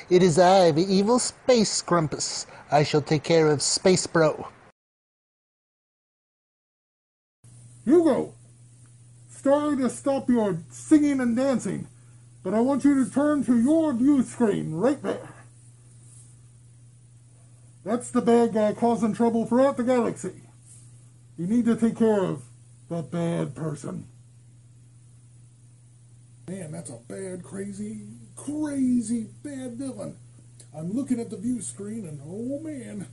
It is I, the evil Space Grumpus. I shall take care of Space Bro. Hugo! Sorry to stop your singing and dancing, but I want you to turn to your view screen right there. That's the bad guy causing trouble throughout the galaxy. You need to take care of the bad person. Man, that's a bad, crazy bad villain. I'm looking at the view screen and oh man,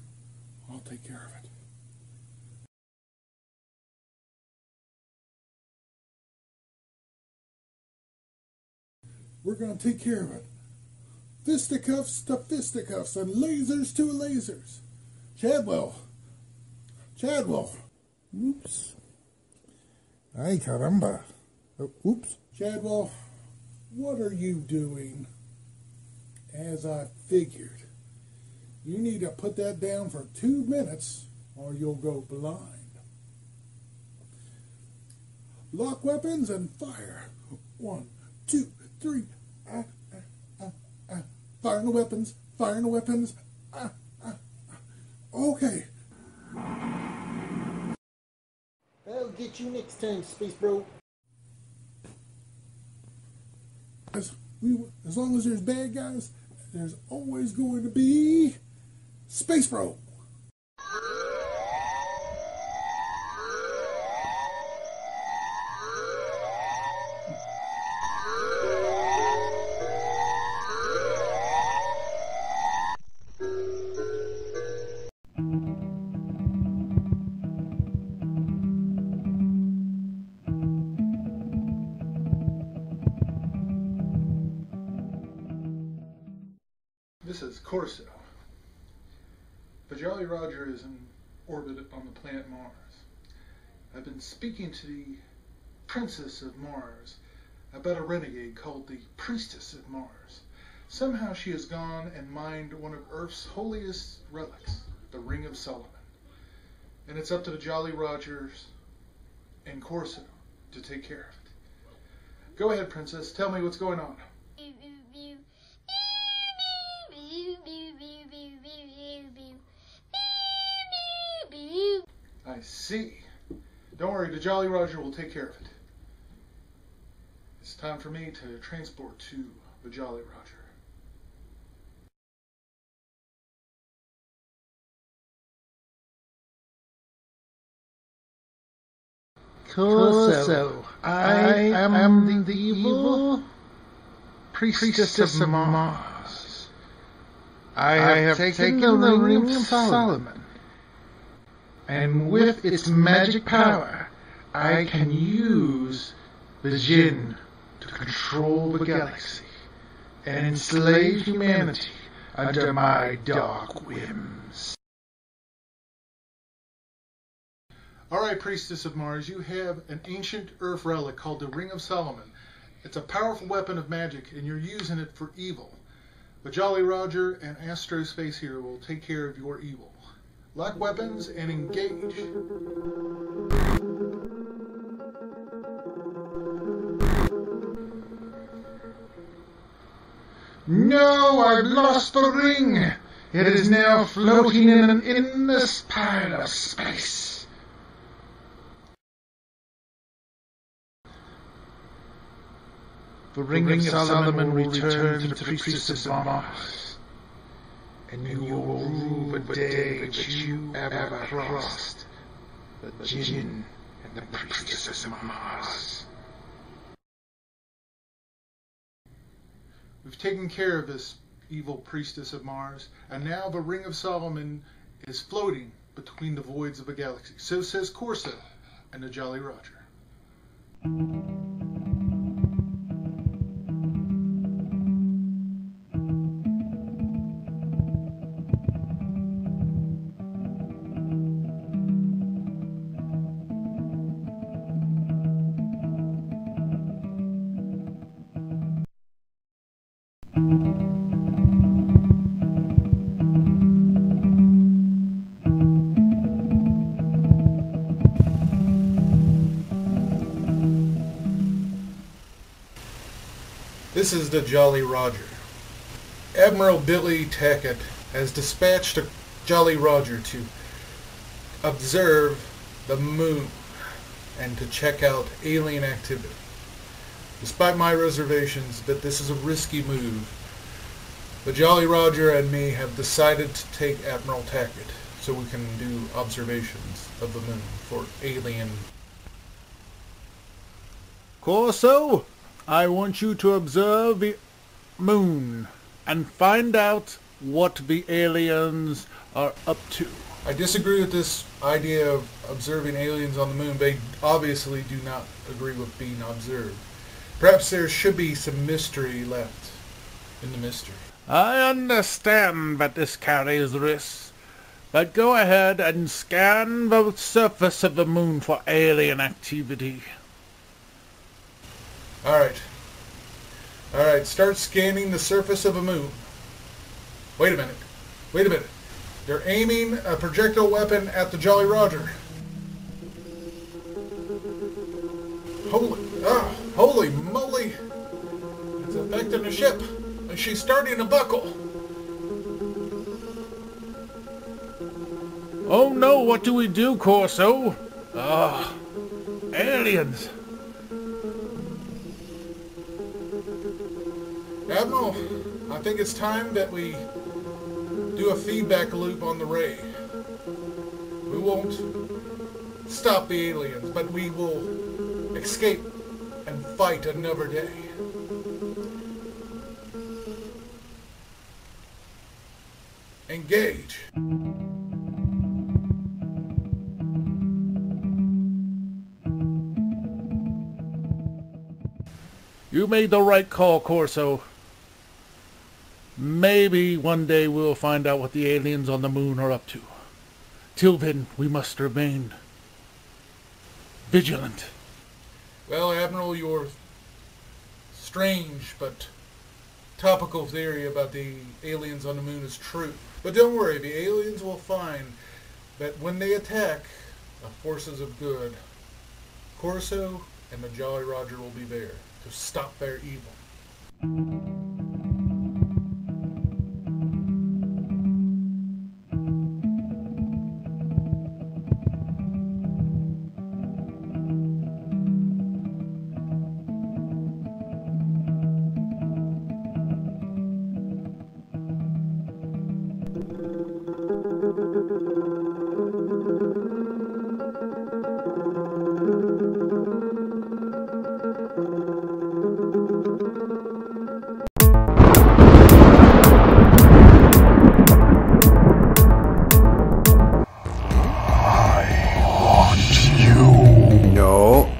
I'll take care of it. We're going to take care of it. Fisticuffs to fisticuffs and lasers to lasers. Chadwell. Oops. Ay, caramba. Oh, oops. Chadwell, what are you doing? As I figured. You need to put that down for 2 minutes or you'll go blind. Lock weapons and fire. 1, 2, 3. Fire in the weapons. Fire in the weapons. Okay. I'll get you next time, Space Bro. As long as there's bad guys, there's always going to be Space Bro. This is Corso. The Jolly Roger is in orbit on the planet Mars. I've been speaking to the Princess of Mars about a renegade called the Priestess of Mars. Somehow she has gone and mined one of Earth's holiest relics, the Ring of Solomon. And it's up to the Jolly Rogers and Corso to take care of it. Go ahead, Princess. Tell me what's going on. I see. Don't worry, the Jolly Roger will take care of it. It's time for me to transport to the Jolly Roger. Corso, I am the evil Priestess of Mars. I have taken the Ring of Solomon, and with its magic power, I can use the Jinn to control the galaxy and enslave humanity under my dark whims. Alright, Priestess of Mars, you have an ancient Earth relic called the Ring of Solomon. It's a powerful weapon of magic, and you're using it for evil. The Jolly Roger and Astro Space Hero will take care of your evil. Lock weapons and engage. No, I've lost the ring. It is now floating in an endless pile of space. The Ring of Solomon will return to the Priestess of Mars, and you will rule the day that you ever crossed the Jinn and the Priestess of Mars. We've taken care of this evil Priestess of Mars, and now the Ring of Solomon is floating between the voids of a galaxy. So says Corso and the Jolly Roger. This is the Jolly Roger. Admiral Billy Tackett has dispatched a Jolly Roger to observe the moon and to check out alien activity. Despite my reservations that this is a risky move, the Jolly Roger and me have decided to take Admiral Tackett so we can do observations of the moon for alien. Corso, I want you to observe the moon and find out what the aliens are up to. I disagree with this idea of observing aliens on the moon. They obviously do not agree with being observed. Perhaps there should be some mystery left in the mystery. I understand that this carries risks, but go ahead and scan the surface of the moon for alien activity. Alright, start scanning the surface of the moon. Wait a minute. They're aiming a projectile weapon at the Jolly Roger. Holy moly! It's affecting the ship, and she's starting to buckle. Oh no, what do we do, Corso? Aliens! Admiral, I think it's time that we do a feedback loop on the ray. We won't stop the aliens, but we will escape and fight another day. Engage. You made the right call, Corso. Maybe one day we'll find out what the aliens on the moon are up to. Till then, we must remain vigilant. Well, Admiral, your strange but topical theory about the aliens on the moon is true. But don't worry, the aliens will find that when they attack the forces of good, Corso and the Jolly Roger will be there to stop their evil.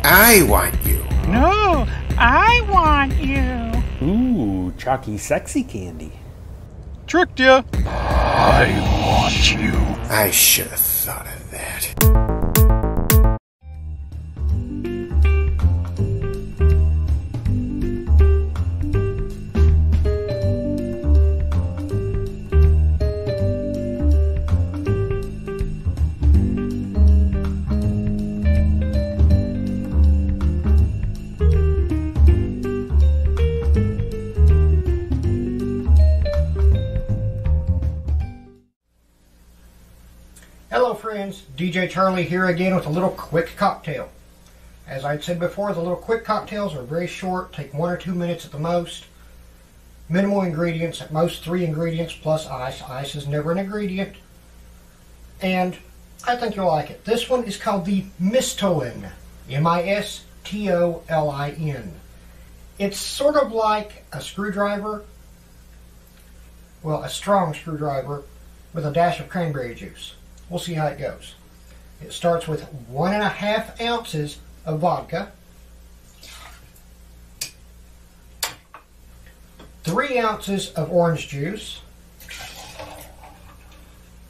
I want you. No, I want you. Ooh, chalky sexy candy. Tricked ya. I want you. I should have thought of that. Hello friends, DJ Charlie here again with a little quick cocktail. As I'd said before, the little quick cocktails are very short, take 1 or 2 minutes at the most. Minimal ingredients, at most 3 ingredients plus ice. Ice is never an ingredient. And I think you'll like it. This one is called the Mistolin. M-I-S-T-O-L-I-N. It's sort of like a screwdriver, well, a strong screwdriver with a dash of cranberry juice. We'll see how it goes. It starts with 1.5 ounces of vodka, 3 ounces of orange juice.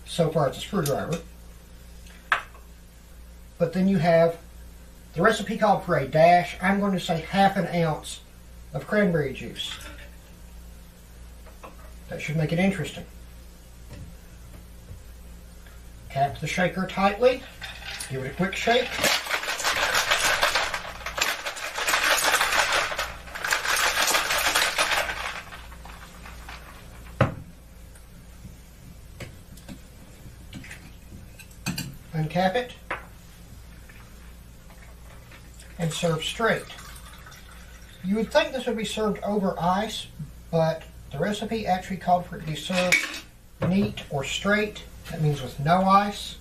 So far it's a screwdriver. But then you have the recipe called for a dash. I'm going to say 1/2 ounce of cranberry juice. That should make it interesting. Tap the shaker tightly, give it a quick shake. uncap it, and serve straight. You would think this would be served over ice, but the recipe actually called for it to be served neat or straight. That means with no ice.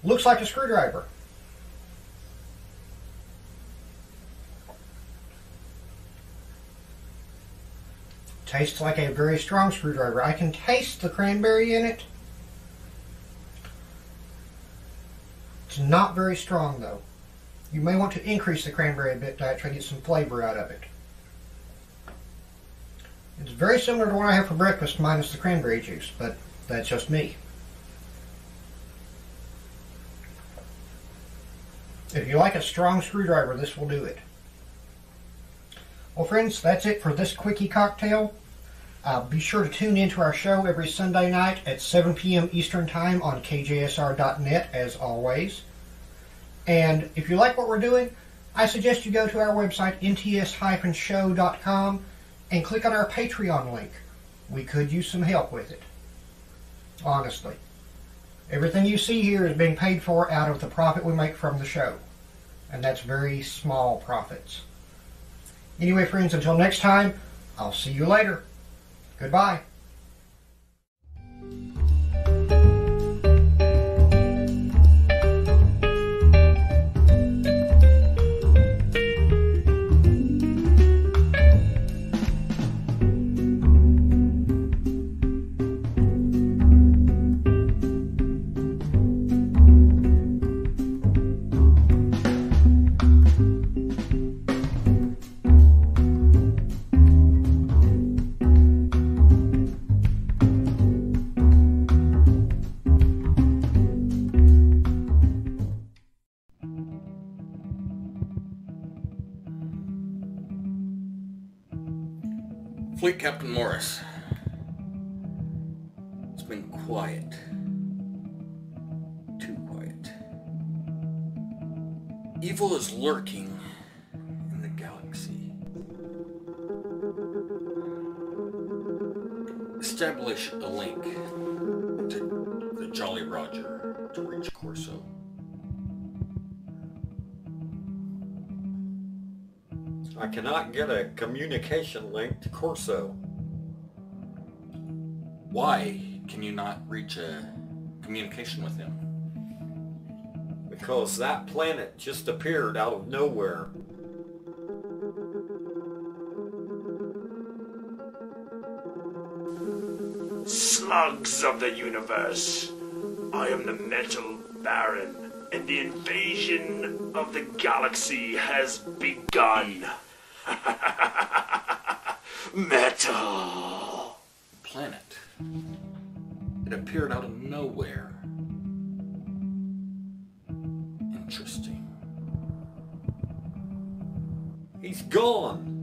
Looks like a screwdriver. Tastes like a very strong screwdriver. I can taste the cranberry in it. It's not very strong though. You may want to increase the cranberry a bit to actually get some flavor out of it. It's very similar to what I have for breakfast minus the cranberry juice, but that's just me. If you like a strong screwdriver, this will do it. Well friends, that's it for this quickie cocktail. Be sure to tune into our show every Sunday night at 7 p.m. Eastern Time on KJSR.net as always. And if you like what we're doing, I suggest you go to our website nts-show.com and click on our Patreon link. We could use some help with it. Honestly. Everything you see here is being paid for out of the profit we make from the show. And that's very small profits. Anyway, friends, until next time, I'll see you later. Goodbye. Fleet Captain Morris. It's been quiet. Too quiet. Evil is lurking in the galaxy. Establish a link to the Jolly Roger to reach Corso. I cannot get a communication link to Corso. Why can you not reach a communication with him? Because that planet just appeared out of nowhere. Slugs of the universe, I am the Metal Baron, and the invasion of the galaxy has begun. Metal. Planet. It appeared out of nowhere. Interesting. He's gone.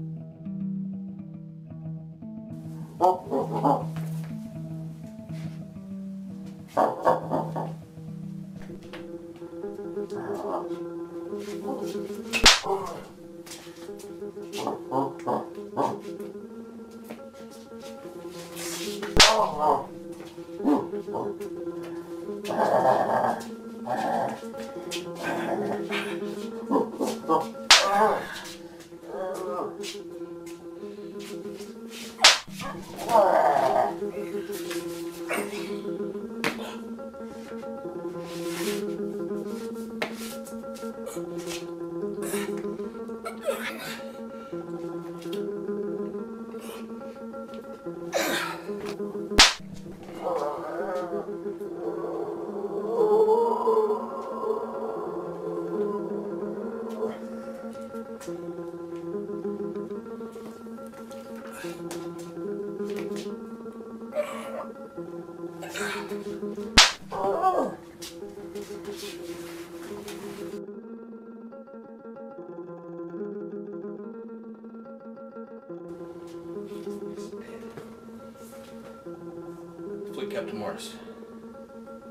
Fleet Captain Morris,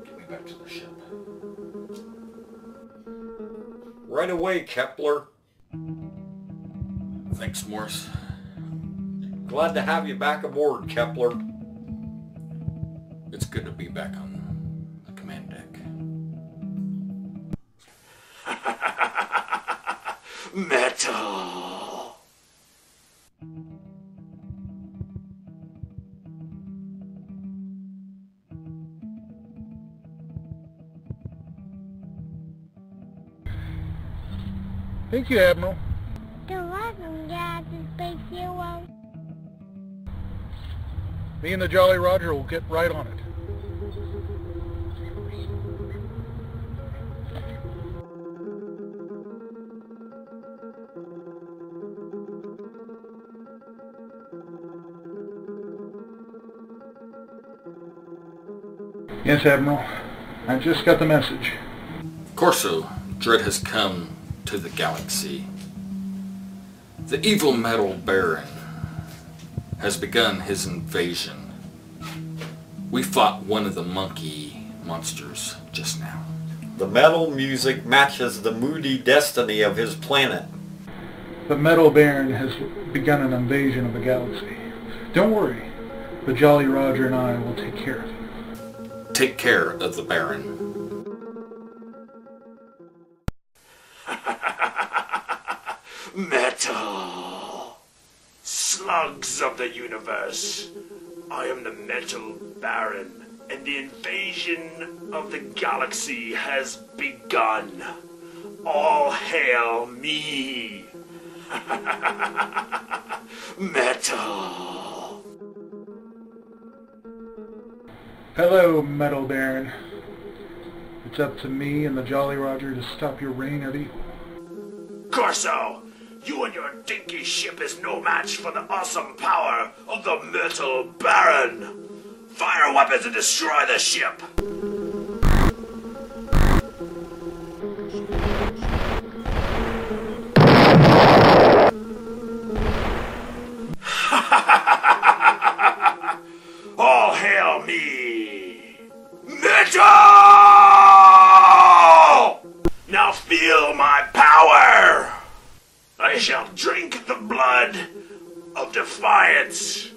get me back to the ship. Right away, Kepler. Thanks, Morris. Glad to have you back aboard, Kepler. It's good to be back on the command deck. Metal. Thank you, Admiral. You're welcome, Captain Space Hero. Me and the Jolly Roger will get right on it. Yes, Admiral. I just got the message. Corso, dread has come to the galaxy. The evil Metal Baron has begun his invasion. We fought one of the monkey monsters just now. The metal music matches the moody destiny of his planet. The Metal Baron has begun an invasion of the galaxy. Don't worry. The Jolly Roger and I will take care of it. Take care of the Baron. Metal. Slugs of the universe. I am the Metal Baron, and the invasion of the galaxy has begun. All hail me. Metal. Hello, Metal Baron. It's up to me and the Jolly Roger to stop your reign of evil. Corso, you and your dinky ship is no match for the awesome power of the Metal Baron. Fire weapons and destroy the ship. All hail me, Metal! Now feel my power! I shall drink the blood of defiance.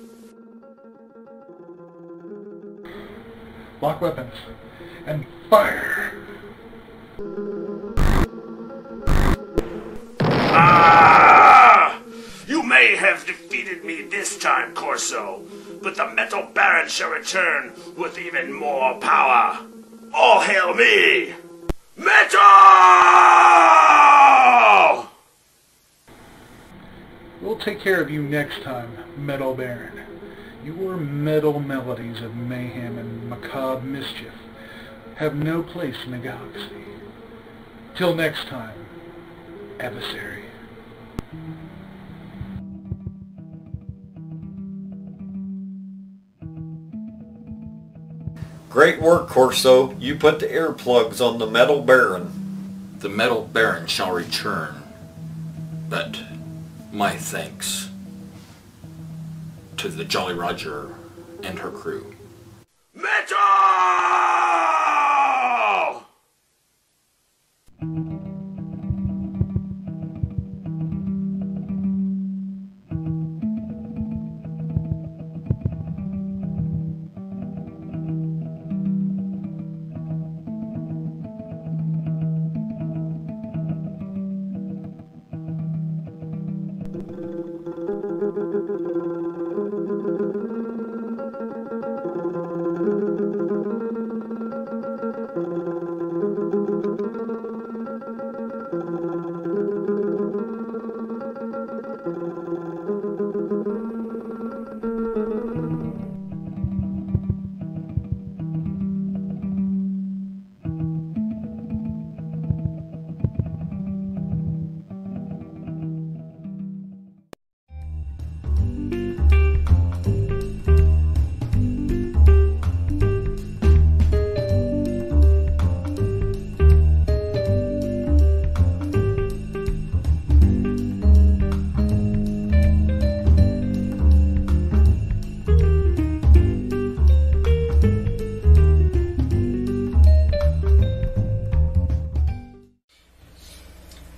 Lock weapons and fire! Ah! You may have defeated me this time, Corso, but the Metal Baron shall return with even more power. All hail me, Metal! We'll take care of you next time, Metal Baron. Your metal melodies of mayhem and macabre mischief have no place in the galaxy. Till next time, adversary. Great work, Corso. You put the earplugs on the Metal Baron. The Metal Baron shall return, but my thanks to the Jolly Roger and her crew. Metal!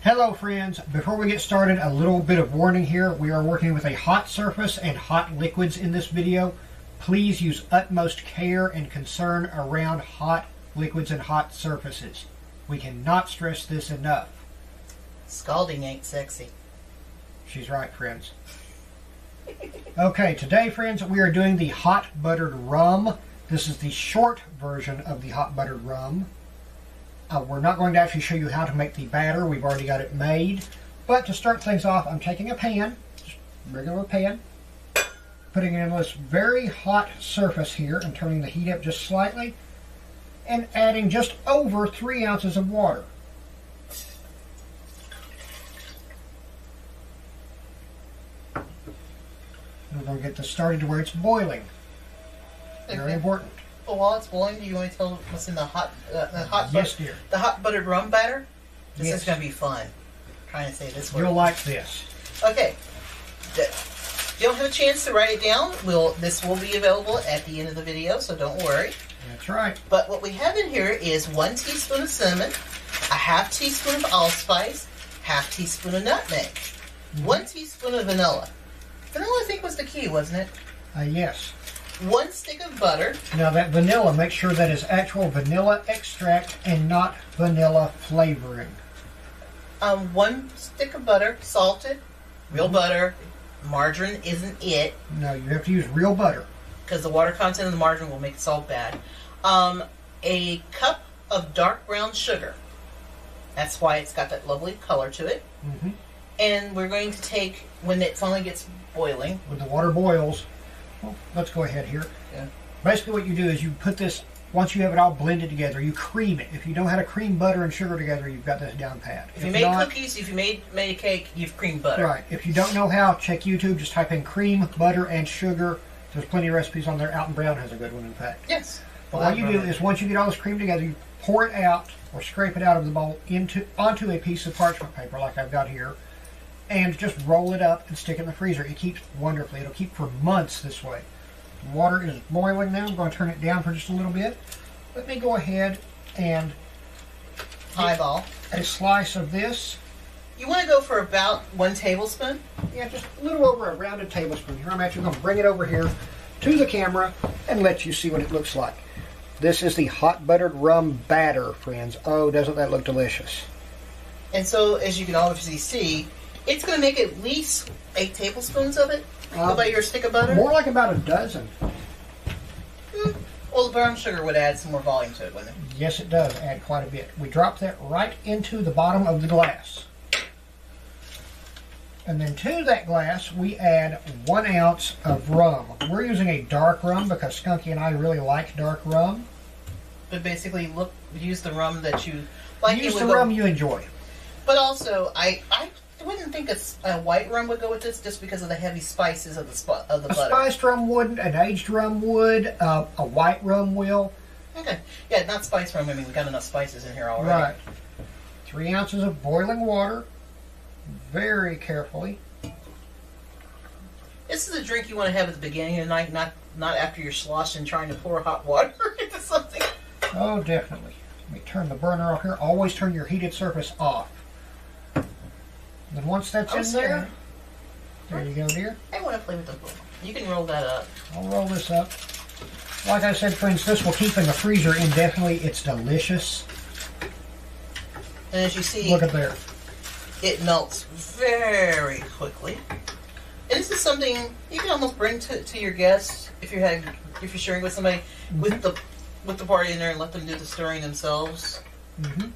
Hello friends, before we get started, a little bit of warning here. We are working with a hot surface and hot liquids in this video. Please use utmost care and concern around hot liquids and hot surfaces. We cannot stress this enough. Scalding ain't sexy. She's right, friends. Okay, today, friends, we are doing the hot buttered rum. This is the short version of the hot buttered rum. We're not going to actually show you how to make the batter. We've already got it made. But to start things off, I'm taking a pan, just a regular pan, putting it in this very hot surface here and turning the heat up just slightly, and adding just over 3 ounces of water. We're going to get this started to where it's boiling. Very important. Well, while it's boiling, do you want to tell what's in the hot, Yes, dear. The hot buttered rum batter? This Yes. is going to be fun. I'm trying to say this word. You'll like this. Okay. If you don't have a chance to write it down, this will be available at the end of the video, so don't worry. That's right. But what we have in here is 1 teaspoon of cinnamon, a half teaspoon of allspice, half teaspoon of nutmeg, 1 teaspoon of vanilla. Vanilla, I think, was the key, wasn't it? Yes. 1 stick of butter. Now that vanilla, make sure that is actual vanilla extract and not vanilla flavoring. 1 stick of butter, salted, real butter. Margarine isn't it. No, you have to use real butter. Because the water content of the margarine will make the salt bad. A cup of dark brown sugar. That's why it's got that lovely color to it. Mm-hmm. And we're going to take, when it finally gets boiling. When the water boils, well, let's go ahead here. Yeah. Basically what you do is you put this, once you have it all blended together, you cream it. If you know how to cream butter and sugar together, you've got this down pat. If you made cookies, if you made a cake, you've creamed butter. Right. If you don't know how, check YouTube. Just type in cream, butter, and sugar. There's plenty of recipes on there. Alton Brown has a good one, in fact. Yes. But what you do is once you get all this cream together, you pour it out or scrape it out of the bowl onto a piece of parchment paper like I've got here, and just roll it up and stick it in the freezer. It keeps wonderfully. It'll keep for months this way. The water is boiling now. I'm going to turn it down for just a little bit. Let me go ahead and eyeball a slice of this. You want to go for about 1 tablespoon? Yeah, just a little over a rounded tablespoon. Here I'm actually going to bring it over here to the camera and let you see what it looks like. This is the hot buttered rum batter, friends. Oh, doesn't that look delicious? And so, as you can obviously see, it's going to make at least 8 tablespoons of it. Go by your stick of butter? More like about a dozen. Well, the brown sugar would add some more volume to it, wouldn't it? Yes, it does add quite a bit. We drop that right into the bottom of the glass. And then to that glass, we add 1 ounce of rum. We're using a dark rum because Skunky and I really like dark rum. But basically, use the rum that you like. Use the rum you enjoy. But also, I wouldn't think a white rum would go with this just because of the heavy spices of the butter. A spiced rum wouldn't. An aged rum would. A white rum will. Okay. Yeah, not spiced rum. I mean, we've got enough spices in here already. Right. 3 ounces of boiling water. Very carefully. This is a drink you want to have at the beginning of the night, not after you're sloshing trying to pour hot water into something. Oh, definitely. Let me turn the burner off here. Always turn your heated surface off. And once that's in there you go, dear. I want to play with the. You can roll that up. I'll roll this up. Like I said, friends, this will keep in the freezer indefinitely. It's delicious. And as you see, look at there. It melts very quickly. And this is something you can almost bring to your guests if you're sharing with somebody with the party in there and let them do the stirring themselves. Mm-hmm.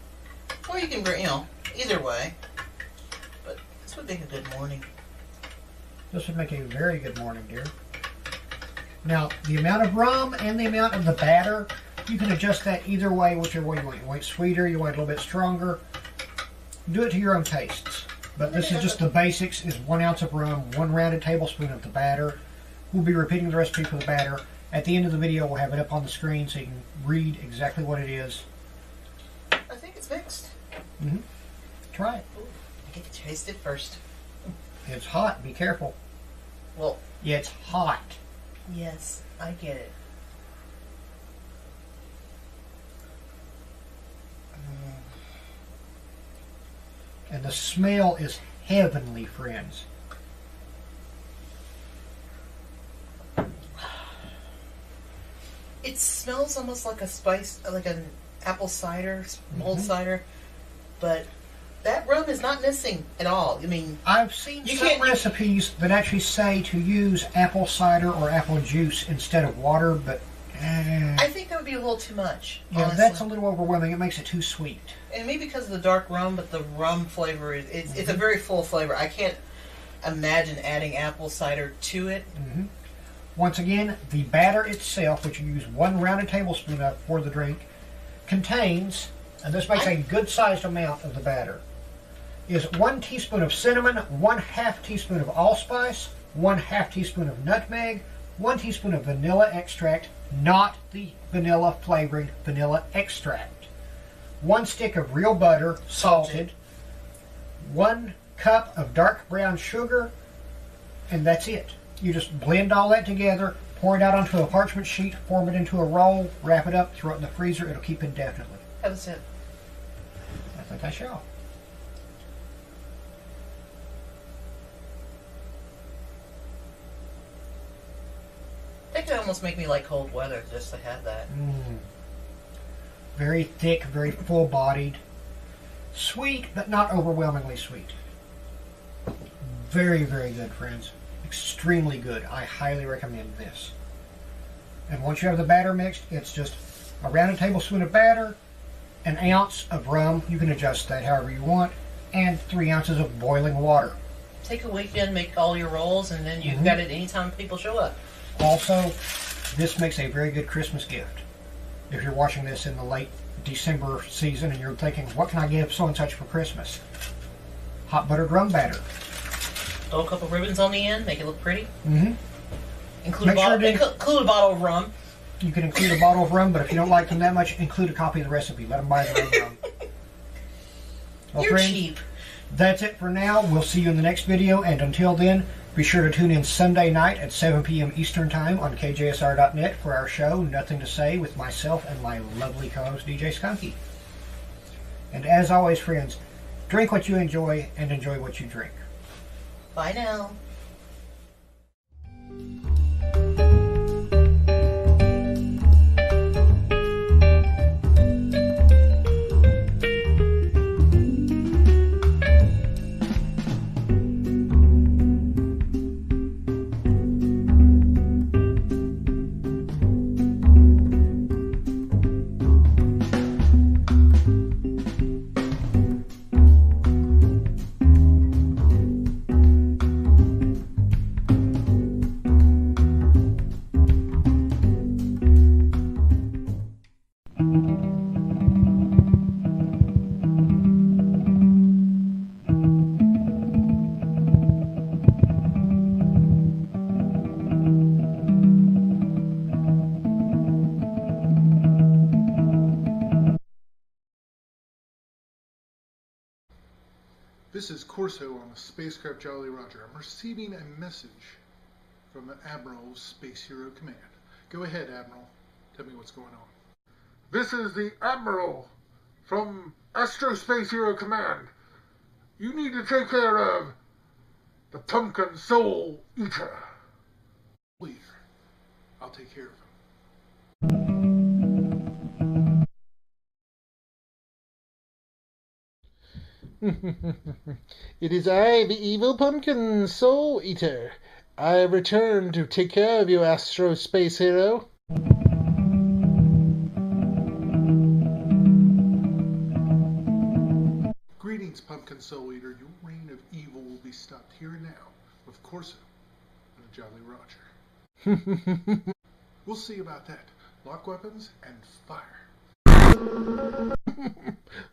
Or you can bring, either way. But this would make a good morning. This would make a very good morning, dear. Now, the amount of rum and the amount of the batter, you can adjust that either way, whichever way you want. You want it sweeter, you want it a little bit stronger. Do it to your own tastes. But this is just the basics, is 1 ounce of rum, 1 rounded tablespoon of the batter. We'll be repeating the recipe for the batter. At the end of the video, we'll have it up on the screen so you can read exactly what it is. I think it's mixed. Mm-hmm. Try it. Ooh, I get to taste it first. It's hot. Be careful. Well, it's hot. Yes, I get it. And the smell is heavenly, friends. It smells almost like a spice, like an apple cider, mulled cider, but that rum is not missing at all. I mean, I've seen some recipes that actually say to use apple cider or apple juice instead of water, but I think that would be a little too much. Yeah, honestly. that's a little overwhelming. It makes it too sweet. And maybe because of the dark rum, but the rum flavor is it's a very full flavor. I can't imagine adding apple cider to it. Once again, the batter itself, which you use 1 rounded tablespoon of for the drink, contains, and this makes a good-sized amount of the batter, is 1 teaspoon of cinnamon, 1/2 teaspoon of allspice, 1/2 teaspoon of nutmeg, 1 teaspoon of vanilla extract, not the vanilla flavoring, vanilla extract, 1 stick of real butter, salted, 1 cup of dark brown sugar, and that's it. You just blend all that together, pour it out onto a parchment sheet, form it into a roll, wrap it up, throw it in the freezer. It'll keep indefinitely. Have a sip. I think I shall. I think it almost make me like cold weather just to have that. Very thick, very full-bodied. Sweet, but not overwhelmingly sweet. Very, very good, friends. Extremely good. I highly recommend this. And once you have the batter mixed, it's just a rounded tablespoon of batter, 1 ounce of rum, you can adjust that however you want, and 3 ounces of boiling water. Take a weekend, make all your rolls, and then you've got it anytime people show up. Also, this makes a very good Christmas gift. If you're watching this in the late December season and you're thinking, what can I give so-and-such for Christmas? Hot buttered rum batter. Throw a couple ribbons on the end, make it look pretty. Include Make sure include a bottle of rum. You can include a bottle of rum, but if you don't like them that much, include a copy of the recipe. Let them buy their own rum. Well, You're friends, cheap. That's it for now. We'll see you in the next video, and until then, be sure to tune in Sunday night at 7 p.m. Eastern Time on KJSR.net for our show, Nothing to Say, with myself and my lovely co-host, DJ Skunky. And as always, friends, drink what you enjoy and enjoy what you drink. Bye now. This is Corso on the spacecraft Jolly Roger. I'm receiving a message from the Admiral's Space Hero Command. Go ahead, Admiral. Tell me what's going on. This is the Admiral from Astro Space Hero Command. You need to take care of the Pumpkin Soul Eater. Leave. I'll take care of him. It is I, the evil Pumpkin Soul Eater. I have returned to take care of you, Astro Space Hero. Greetings, Pumpkin Soul Eater. Your reign of evil will be stopped here and now with Corso and the Jolly Roger. We'll see about that. Lock weapons and fire.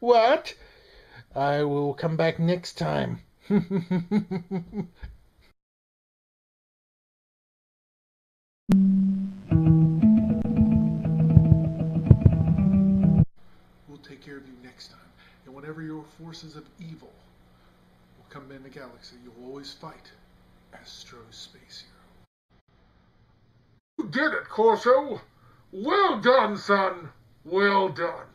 What? I will come back next time. We'll take care of you next time. And whenever your forces of evil will come in the galaxy, you'll always fight Astro Space Hero. You did it, Corso! Well done, son! Well done.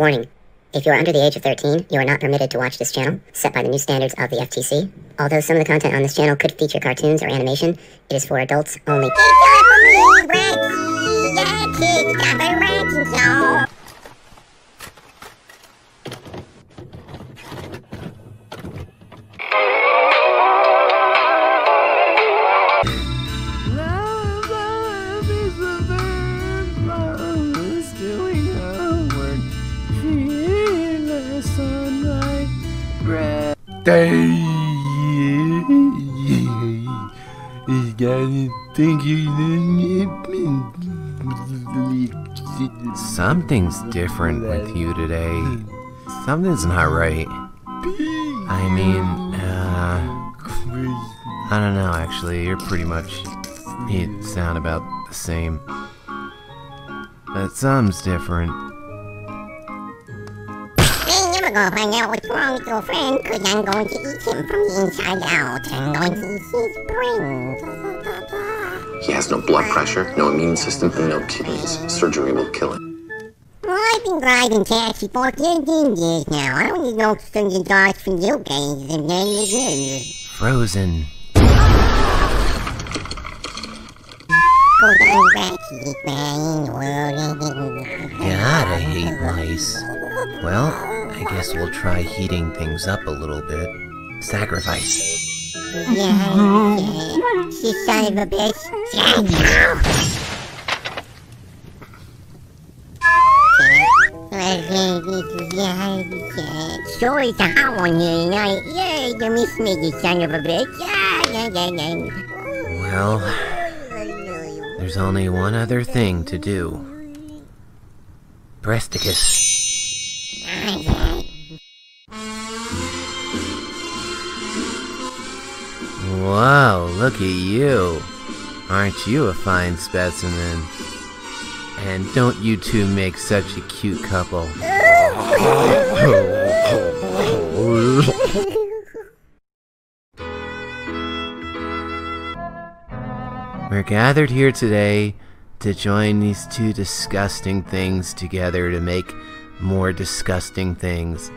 Warning. If you are under the age of 13, you are not permitted to watch this channel, set by the new standards of the FTC. Although some of the content on this channel could feature cartoons or animation, it is for adults only. Something's different with you today. Something's not right. I mean, I don't know actually. You're pretty much, you sound about the same. But something's different. I'm gonna find out what's wrong with your friend, because I'm going to eat him from the inside out. I'm going to eat his brains. He has no blood pressure, no immune system, and no kidneys. Surgery will kill him. Well, I've been driving taxi for 15 years now. I don't need no stinging dogs from you guys. Frozen. Go down, Ratchet, man. God, I hate mice. Well, I guess we'll try heating things up a little bit. Sacrifice. Yeah. You son of a bitch. Sorry to how on you, yeah, you miss me, you son of a bitch. Well, there's only one other thing to do. Breasticus. Wow, look at you. Aren't you a fine specimen? And don't you two make such a cute couple? We're gathered here today to join these two disgusting things together to make more disgusting things.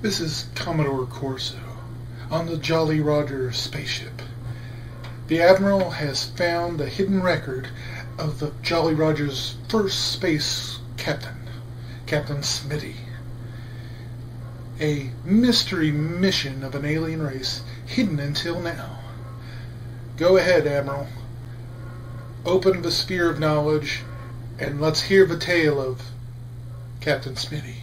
This is Commodore Corso on the Jolly Roger spaceship. The Admiral has found the hidden record of the Jolly Roger's first space captain, Captain Smitty. A mystery mission of an alien race hidden until now. Go ahead, Admiral. Open the sphere of knowledge and let's hear the tale of Captain Smitty.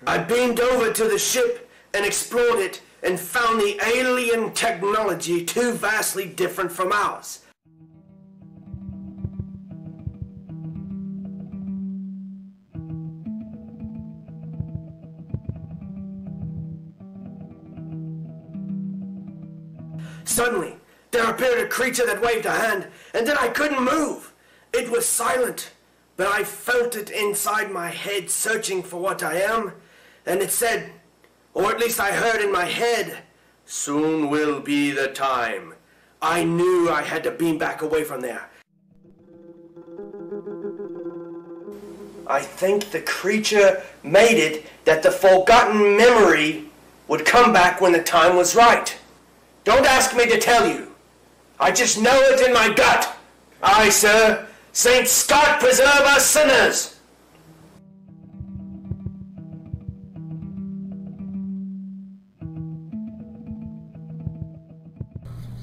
I beamed over to the ship and explored it and found the alien technology too vastly different from ours. Suddenly, there appeared a creature that waved a hand, and then I couldn't move. It was silent, but I felt it inside my head searching for what I am, and it said, or at least I heard in my head, "Soon will be the time." I knew I had to beam back away from there. I think the creature made it that the forgotten memory would come back when the time was right. Don't ask me to tell you. I just know it in my gut. Aye, sir. Saint Scott preserve us sinners.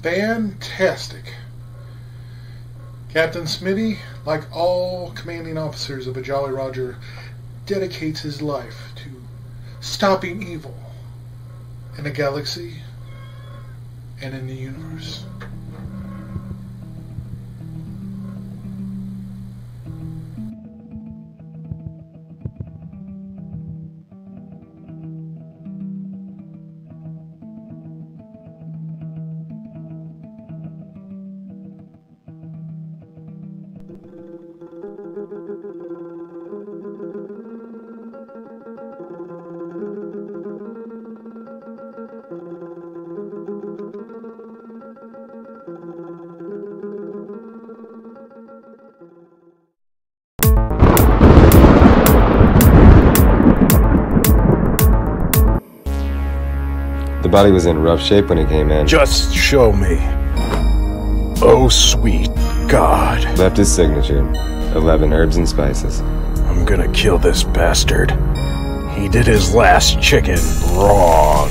Fantastic. Captain Smitty, like all commanding officers of a Jolly Roger, dedicates his life to stopping evil in the galaxy and in the universe. The body was in rough shape when he came in. Just show me. Oh, sweet God. Left his signature. 11 herbs and spices. I'm gonna kill this bastard. He did his last chicken wrong.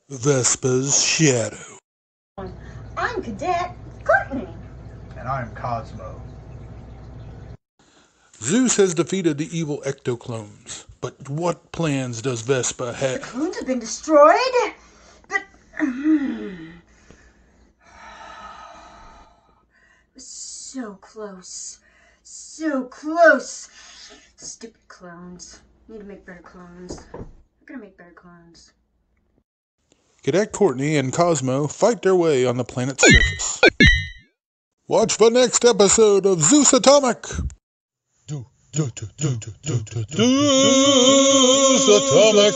Vespa's shadow. I'm Cadet Courtney. And I'm Cosmo. Zeus has defeated the evil ectoclones, but what plans does Vespa The have? clones have been destroyed, but so close, so close. Stupid clones. Need to make better clones. I'm gonna make better clones. Cadet Courtney and Cosmo fight their way on the planet's surface. Watch the next episode of Zeus Atomic! Zeus Atomic!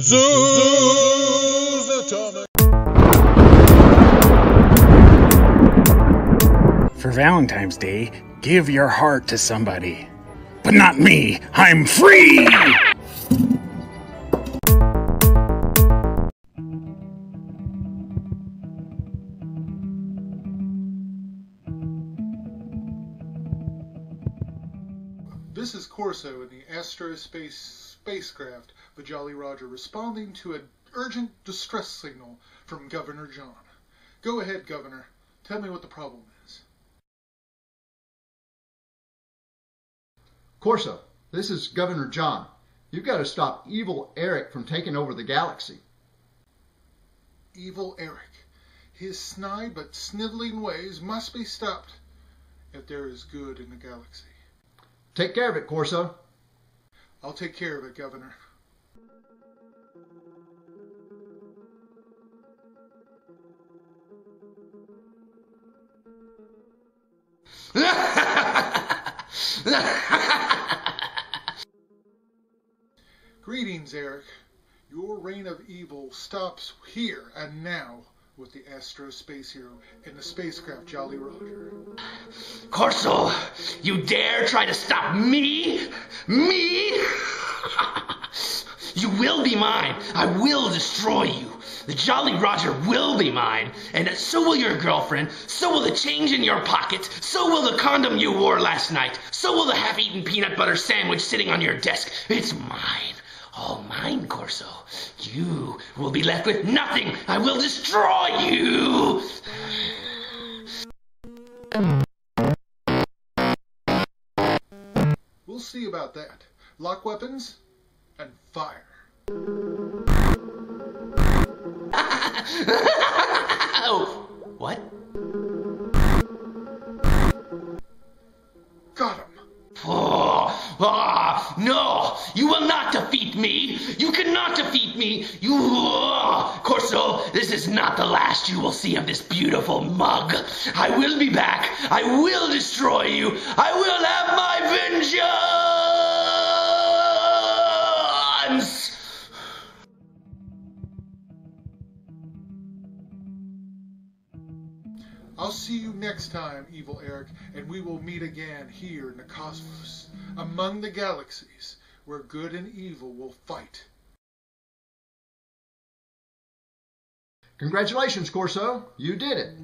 Zeus Atomic! For Valentine's Day, give your heart to somebody. But not me! I'm free! This is Corso in the Astrospace spacecraft, the Jolly Roger, responding to an urgent distress signal from Governor John. Go ahead, Governor. Tell me what the problem is. Corso, this is Governor John. You've got to stop Evil Eric from taking over the galaxy. Evil Eric. His snide but sniveling ways must be stopped if there is good in the galaxy. Take care of it, Corso. I'll take care of it, Governor. Greetings, Eric. Your reign of evil stops here and now with the Astrospace Hero and the spacecraft Jolly Roger. Corso, you dare try to stop me? Me? You will be mine. I will destroy you. The Jolly Roger will be mine, and so will your girlfriend, so will the change in your pocket, so will the condom you wore last night, so will the half-eaten peanut butter sandwich sitting on your desk. It's mine. All mine, Corso. You will be left with nothing. I will destroy you. We'll see about that. Lock weapons and fire. Oh, what? Got him. No! You will not defeat me! You cannot defeat me! Corso, this is not the last you will see of this beautiful mug. I will be back. I will destroy you. I will have my vengeance! I'll see you next time, Evil Eric, and we will meet again here in the cosmos, among the galaxies, where good and evil will fight. Congratulations, Corso. You did it.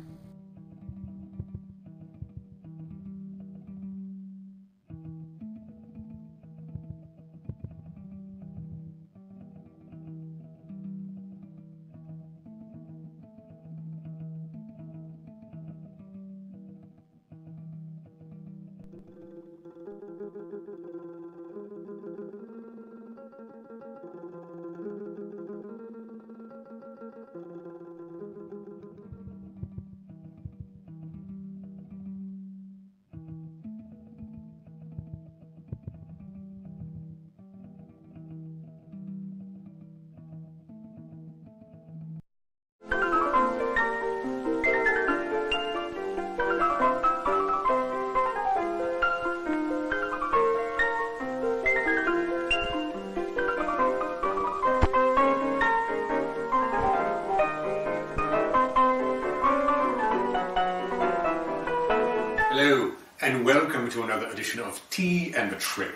and welcome to another edition of Tea and the Trailer.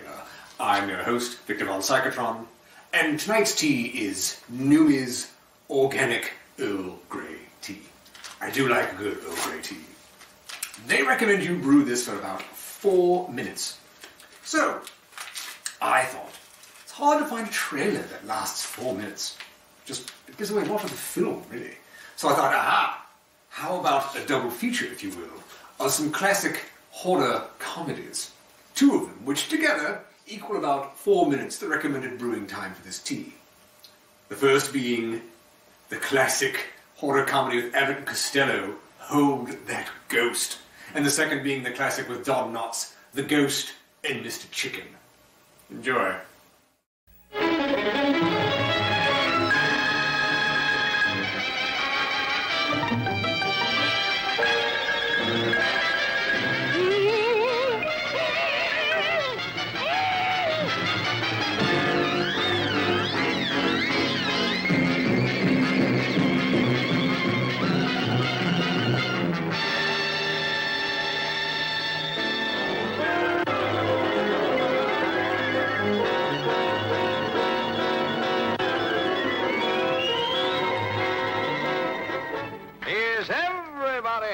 I'm your host, Victor Von Psychotron, and tonight's tea is Numi's Organic Earl Grey Tea. I do like a good Earl Grey tea. They recommend you brew this for about 4 minutes. So, I thought, it's hard to find a trailer that lasts 4 minutes. Just, it gives away a lot of the film, really. So I thought, aha, how about a double feature, if you will, of some classic horror comedies. 2 of them, which together equal about 4 minutes, the recommended brewing time for this tea. The first being the classic horror comedy with Abbott and Costello, Hold That Ghost. And the second being the classic with Don Knotts, The Ghost and Mr. Chicken. Enjoy.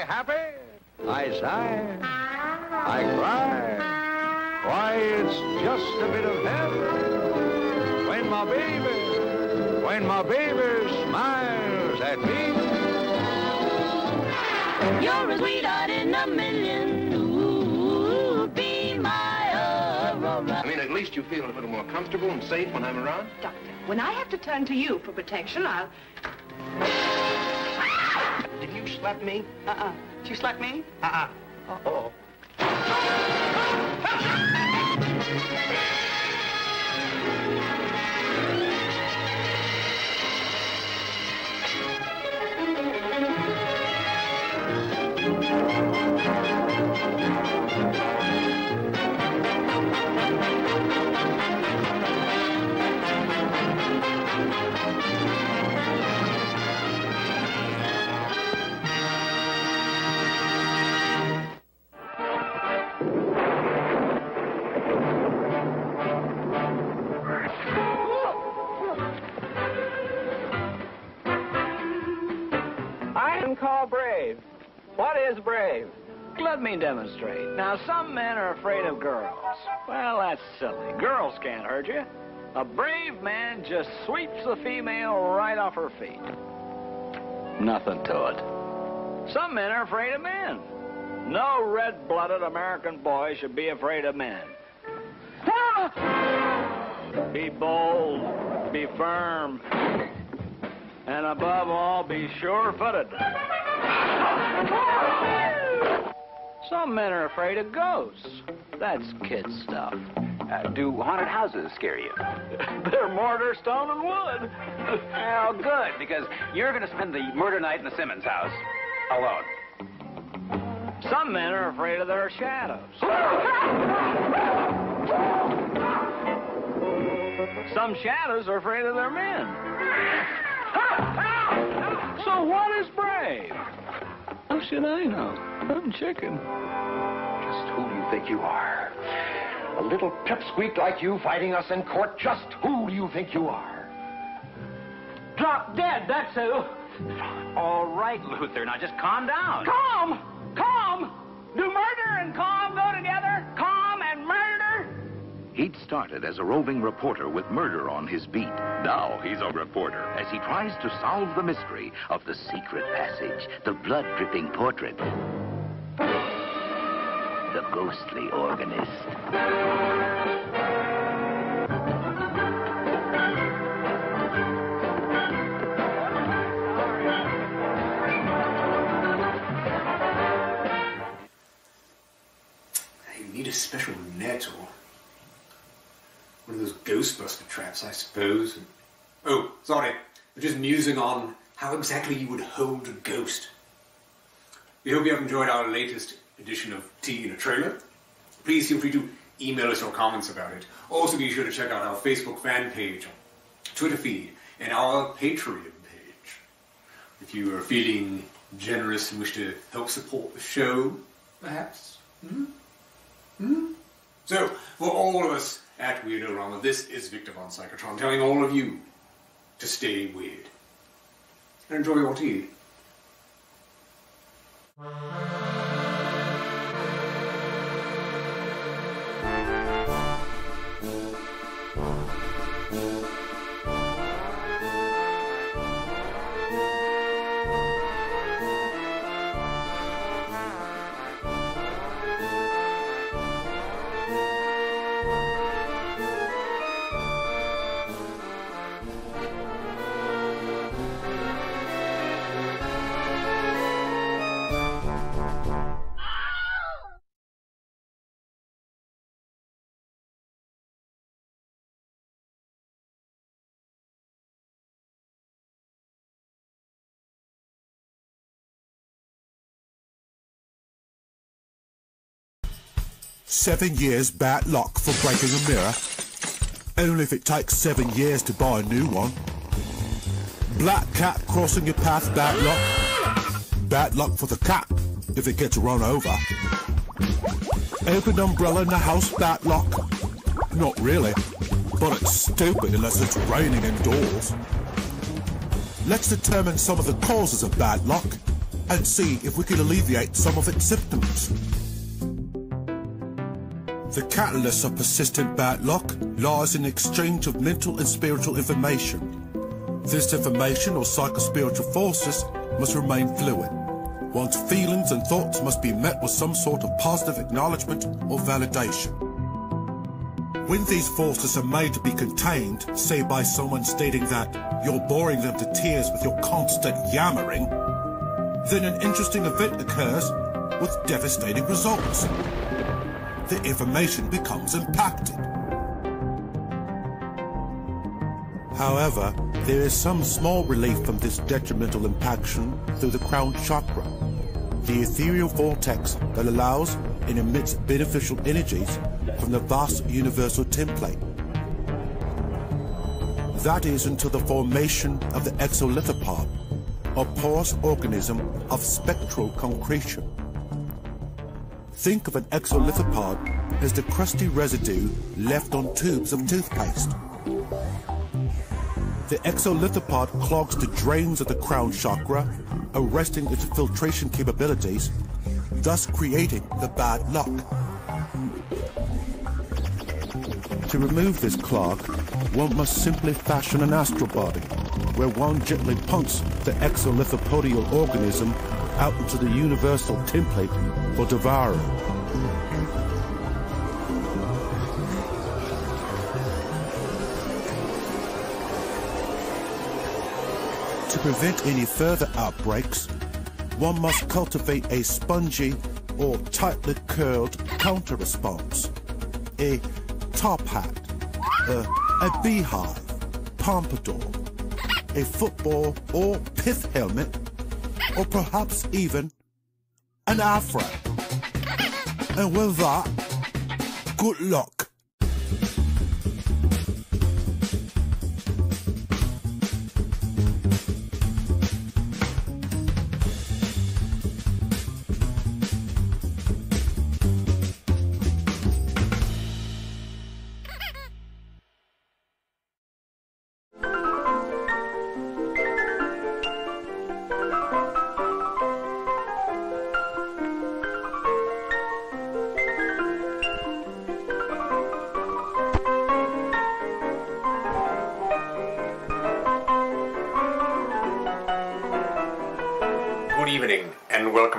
Happy? I sigh, I cry. Why, it's just a bit of heaven when my baby smiles at me. You're a sweetheart in a million. Ooh, be my Aurora. I mean, at least you feel a little more comfortable and safe when I'm around? Doctor, when I have to turn to you for protection, I'll... Did you slap me? Did you slap me? Uh-oh. Call brave. What is brave? Let me demonstrate. Now, some men are afraid of girls. Well, that's silly. Girls can't hurt you. A brave man just sweeps the female right off her feet. Nothing to it. Some men are afraid of men. No red-blooded American boy should be afraid of men. Be bold, be firm, and above all, be sure-footed. Some men are afraid of ghosts. That's kid stuff. Do haunted houses scare you? They're mortar, stone, and wood. Well, good, because you're going to spend the murder night in the Simmons house alone. Some men are afraid of their shadows. Some shadows are afraid of their men. So what is brave? How should I know? I'm chicken. Just who do you think you are? A little pipsqueak like you fighting us in court? Just who do you think you are? Drop dead, that's who. All right, Luther, now just calm down. Calm! Calm! Do murder and calm go together? Calm and murder? He'd started as a roving reporter with murder on his beat. Now he's a reporter as he tries to solve the mystery of the secret passage, the blood-dripping portrait, the ghostly organist. You need a special net or one of those Ghostbuster traps, I suppose. Oh, sorry. We're just musing on how exactly you would hold a ghost. We hope you have enjoyed our latest edition of Tea in a Trailer. Please feel free to email us your comments about it. Also be sure to check out our Facebook fan page, Twitter feed, and our Patreon page. If you are feeling generous and wish to help support the show, perhaps, So, for all of us at Weirdo-Rama, this is Victor Von Psychotron telling all of you to stay weird. And enjoy your tea. "7 years bad luck for breaking a mirror. Only if it takes 7 years to buy a new one. Black cat crossing your path, bad luck. Bad luck for the cat if it gets run over. Open umbrella in the house, bad luck. Not really, but it's stupid unless it's raining indoors. Let's determine some of the causes of bad luck and see if we can alleviate some of its symptoms. The catalyst of persistent bad luck lies in the exchange of mental and spiritual information. This information or psychospiritual forces must remain fluid. One's feelings and thoughts must be met with some sort of positive acknowledgement or validation. When these forces are made to be contained, say by someone stating that you're boring them to tears with your constant yammering, then an interesting event occurs with devastating results. The information becomes impacted. However, there is some small relief from this detrimental impaction through the crown chakra, the ethereal vortex that allows and emits beneficial energies from the vast universal template. That is until the formation of the exolithopod, a porous organism of spectral concretion. Think of an exolithopod as the crusty residue left on tubes of toothpaste. The exolithopod clogs the drains of the crown chakra, arresting its filtration capabilities, thus creating the bad luck. To remove this clog, one must simply fashion an astral body, where one gently pumps the exolithopodial organism out into the universal template for devouring. To prevent any further outbreaks, one must cultivate a spongy or tightly curled counter-response, a top hat, a beehive, pompadour, a football or pith helmet, or perhaps even an afro. And with that, good luck.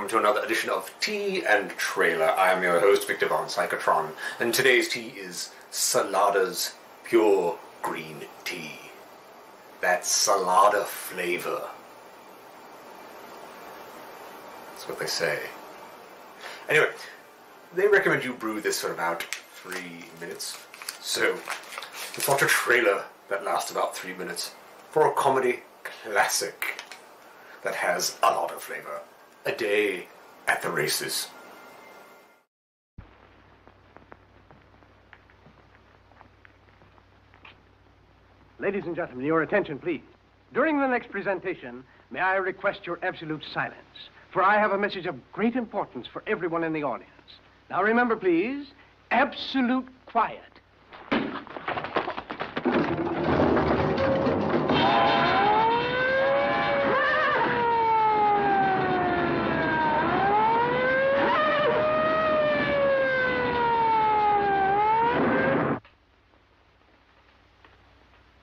To another edition of Tea and Trailer. I am your host, Victor Von Psychotron, and today's tea is Salada's Pure Green Tea. That Salada flavor. That's what they say. Anyway, they recommend you brew this for about 3 minutes. So, let's watch a trailer that lasts about 3 minutes for a comedy classic that has a lot of flavor. A Day at the Races. Ladies and gentlemen, your attention, please. During the next presentation, may I request your absolute silence, for I have a message of great importance for everyone in the audience. Now remember, please, Absolute quiet.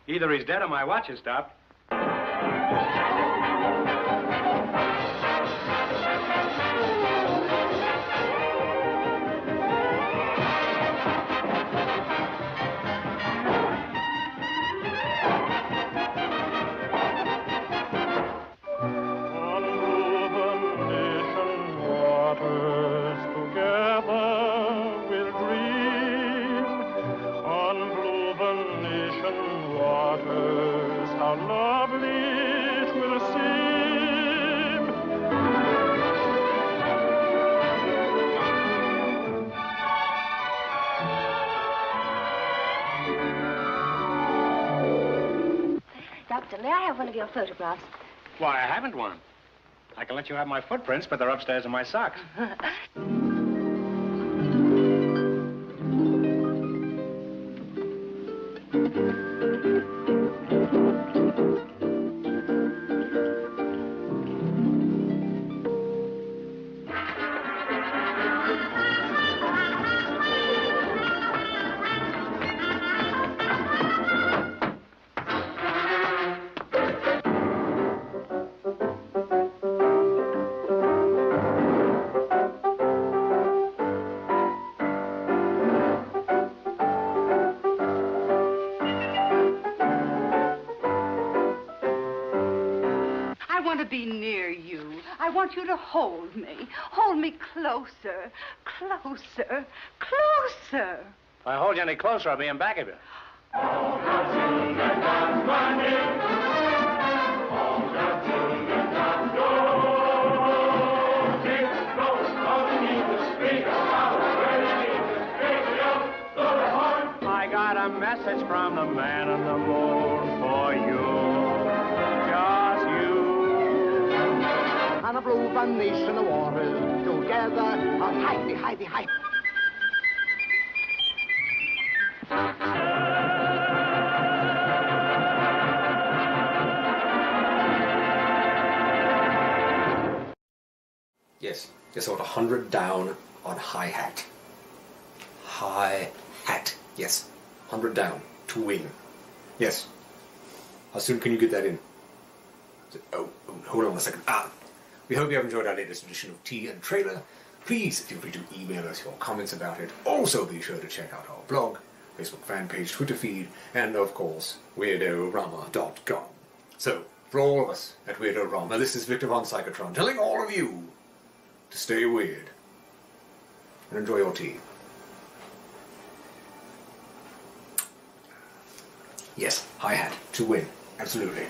Either he's dead or my watch has stopped. Doctor, may I have one of your photographs? Why, I haven't one. I can let you have my footprints, but they're upstairs in my socks. I want to be near you. I want you to hold me. Hold me closer, closer, closer. If I hold you any closer, I'll be in back of you. I got a message from the man on the moon for you. Just you. On a blue nation of waters, together, on hidey, hidey, hidey. Yes, just about 100 down on hi-hat. Hi-hat, yes. 100 down to win. Yes. How soon can you get that in? Oh, hold on a second. We hope you have enjoyed our latest edition of Tea and Trailer. Please feel free to email us your comments about it. Also be sure to check out our blog, Facebook fan page, Twitter feed, and of course, WeirdoRama.com. So, for all of us at Weirdo Rama, this is Victor Von Psychotron telling all of you to stay weird and enjoy your tea. Yes, hi-hat to win. Absolutely.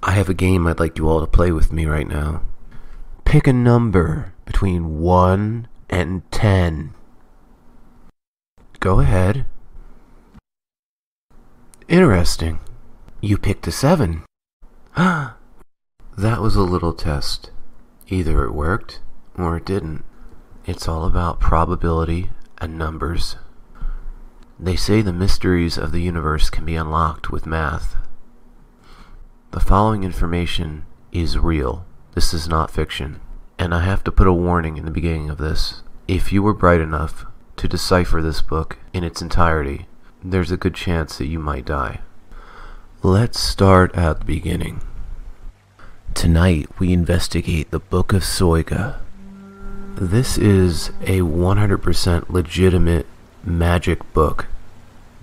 I have a game I'd like you all to play with me right now. Pick a number between 1 and 10. Go ahead. Interesting. You picked a 7. That was a little test. Either it worked or it didn't. It's all about probability and numbers. They say the mysteries of the universe can be unlocked with math. The following information is real. This is not fiction. And I have to put a warning in the beginning of this. If you were bright enough to decipher this book in its entirety, there's a good chance that you might die. Let's start at the beginning. Tonight we investigate the Book of Soiga. This is a 100% legitimate magic book.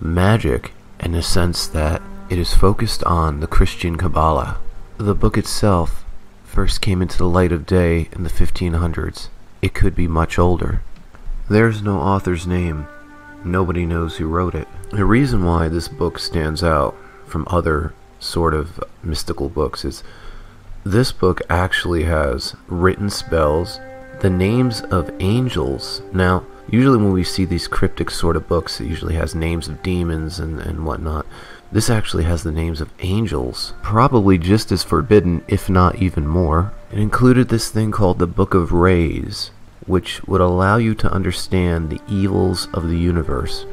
Magic in the sense that it is focused on the Christian Kabbalah. The book itself first came into the light of day in the 1500s. It could be much older. There's no author's name. Nobody knows who wrote it. The reason why this book stands out from other sort of mystical books is this book actually has written spells, the names of angels. Now, usually when we see these cryptic sort of books, it usually has names of demons and whatnot. This actually has the names of angels, probably just as forbidden, if not even more. It included this thing called the Book of Rays, which would allow you to understand the evils of the universe.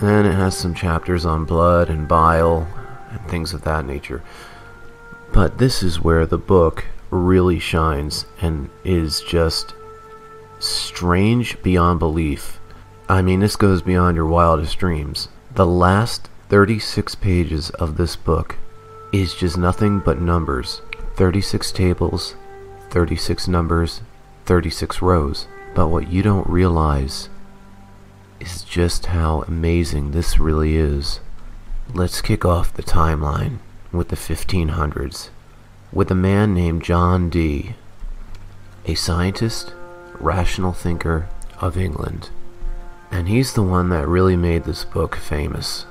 And it has some chapters on blood and bile and things of that nature. But this is where the book really shines and is just strange beyond belief. I mean, this goes beyond your wildest dreams. The last 36 pages of this book is just nothing but numbers. 36 tables, 36 numbers, 36 rows. But what you don't realize is just how amazing this really is. Let's kick off the timeline with the 1500s with a man named John Dee, a scientist, rational thinker of England. And he's the one that really made this book famous.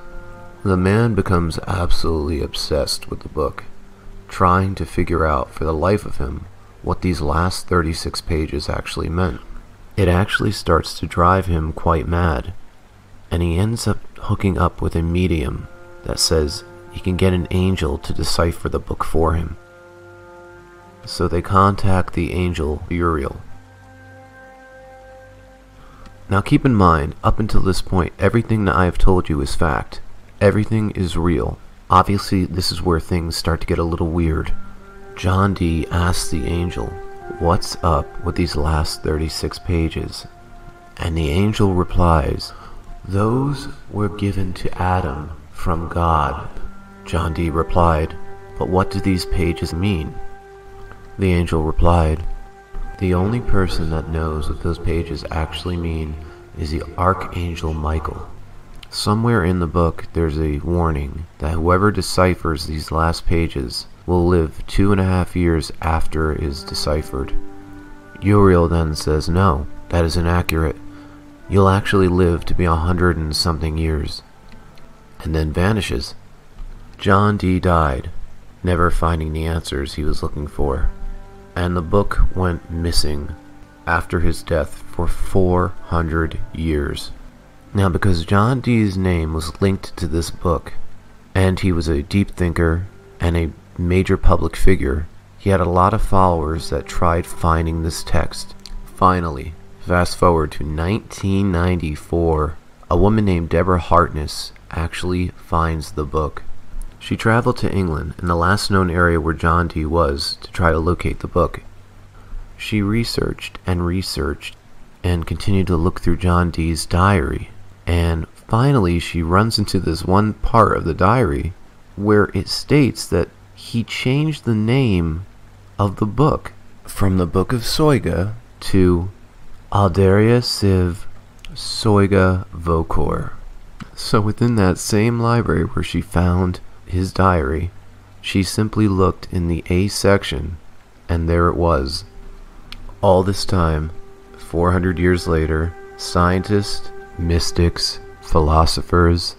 The man becomes absolutely obsessed with the book, trying to figure out for the life of him what these last 36 pages actually meant. It actually starts to drive him quite mad, and he ends up hooking up with a medium that says he can get an angel to decipher the book for him. So they contact the angel Uriel. Now keep in mind, up until this point, everything that I have told you is fact. Everything is real. Obviously, this is where things start to get a little weird. John Dee asks the angel, "What's up with these last 36 pages?" And the angel replies, "Those were given to Adam from God." John Dee replied, "But what do these pages mean?" The angel replied, "The only person that knows what those pages actually mean is the Archangel Michael." Somewhere in the book there's a warning that whoever deciphers these last pages will live 2.5 years after it is deciphered. Uriel then says, "No, that is inaccurate. You'll actually live to be 100 and something years," and then vanishes. John Dee died, never finding the answers he was looking for, and the book went missing after his death for 400 years. Now, because John Dee's name was linked to this book, and he was a deep thinker and a major public figure, he had a lot of followers that tried finding this text. Finally, fast forward to 1994, a woman named Deborah Harkness actually finds the book. She traveled to England, in the last known area where John Dee was, to try to locate the book. She researched and continued to look through John Dee's diary, and finally she runs into this one part of the diary where it states that he changed the name of the book from the Book of Soiga to Aldaria Siv Soiga Vokor. So within that same library where she found his diary, she simply looked in the A section, and there it was. All this time, 400 years later, scientists, mystics, philosophers,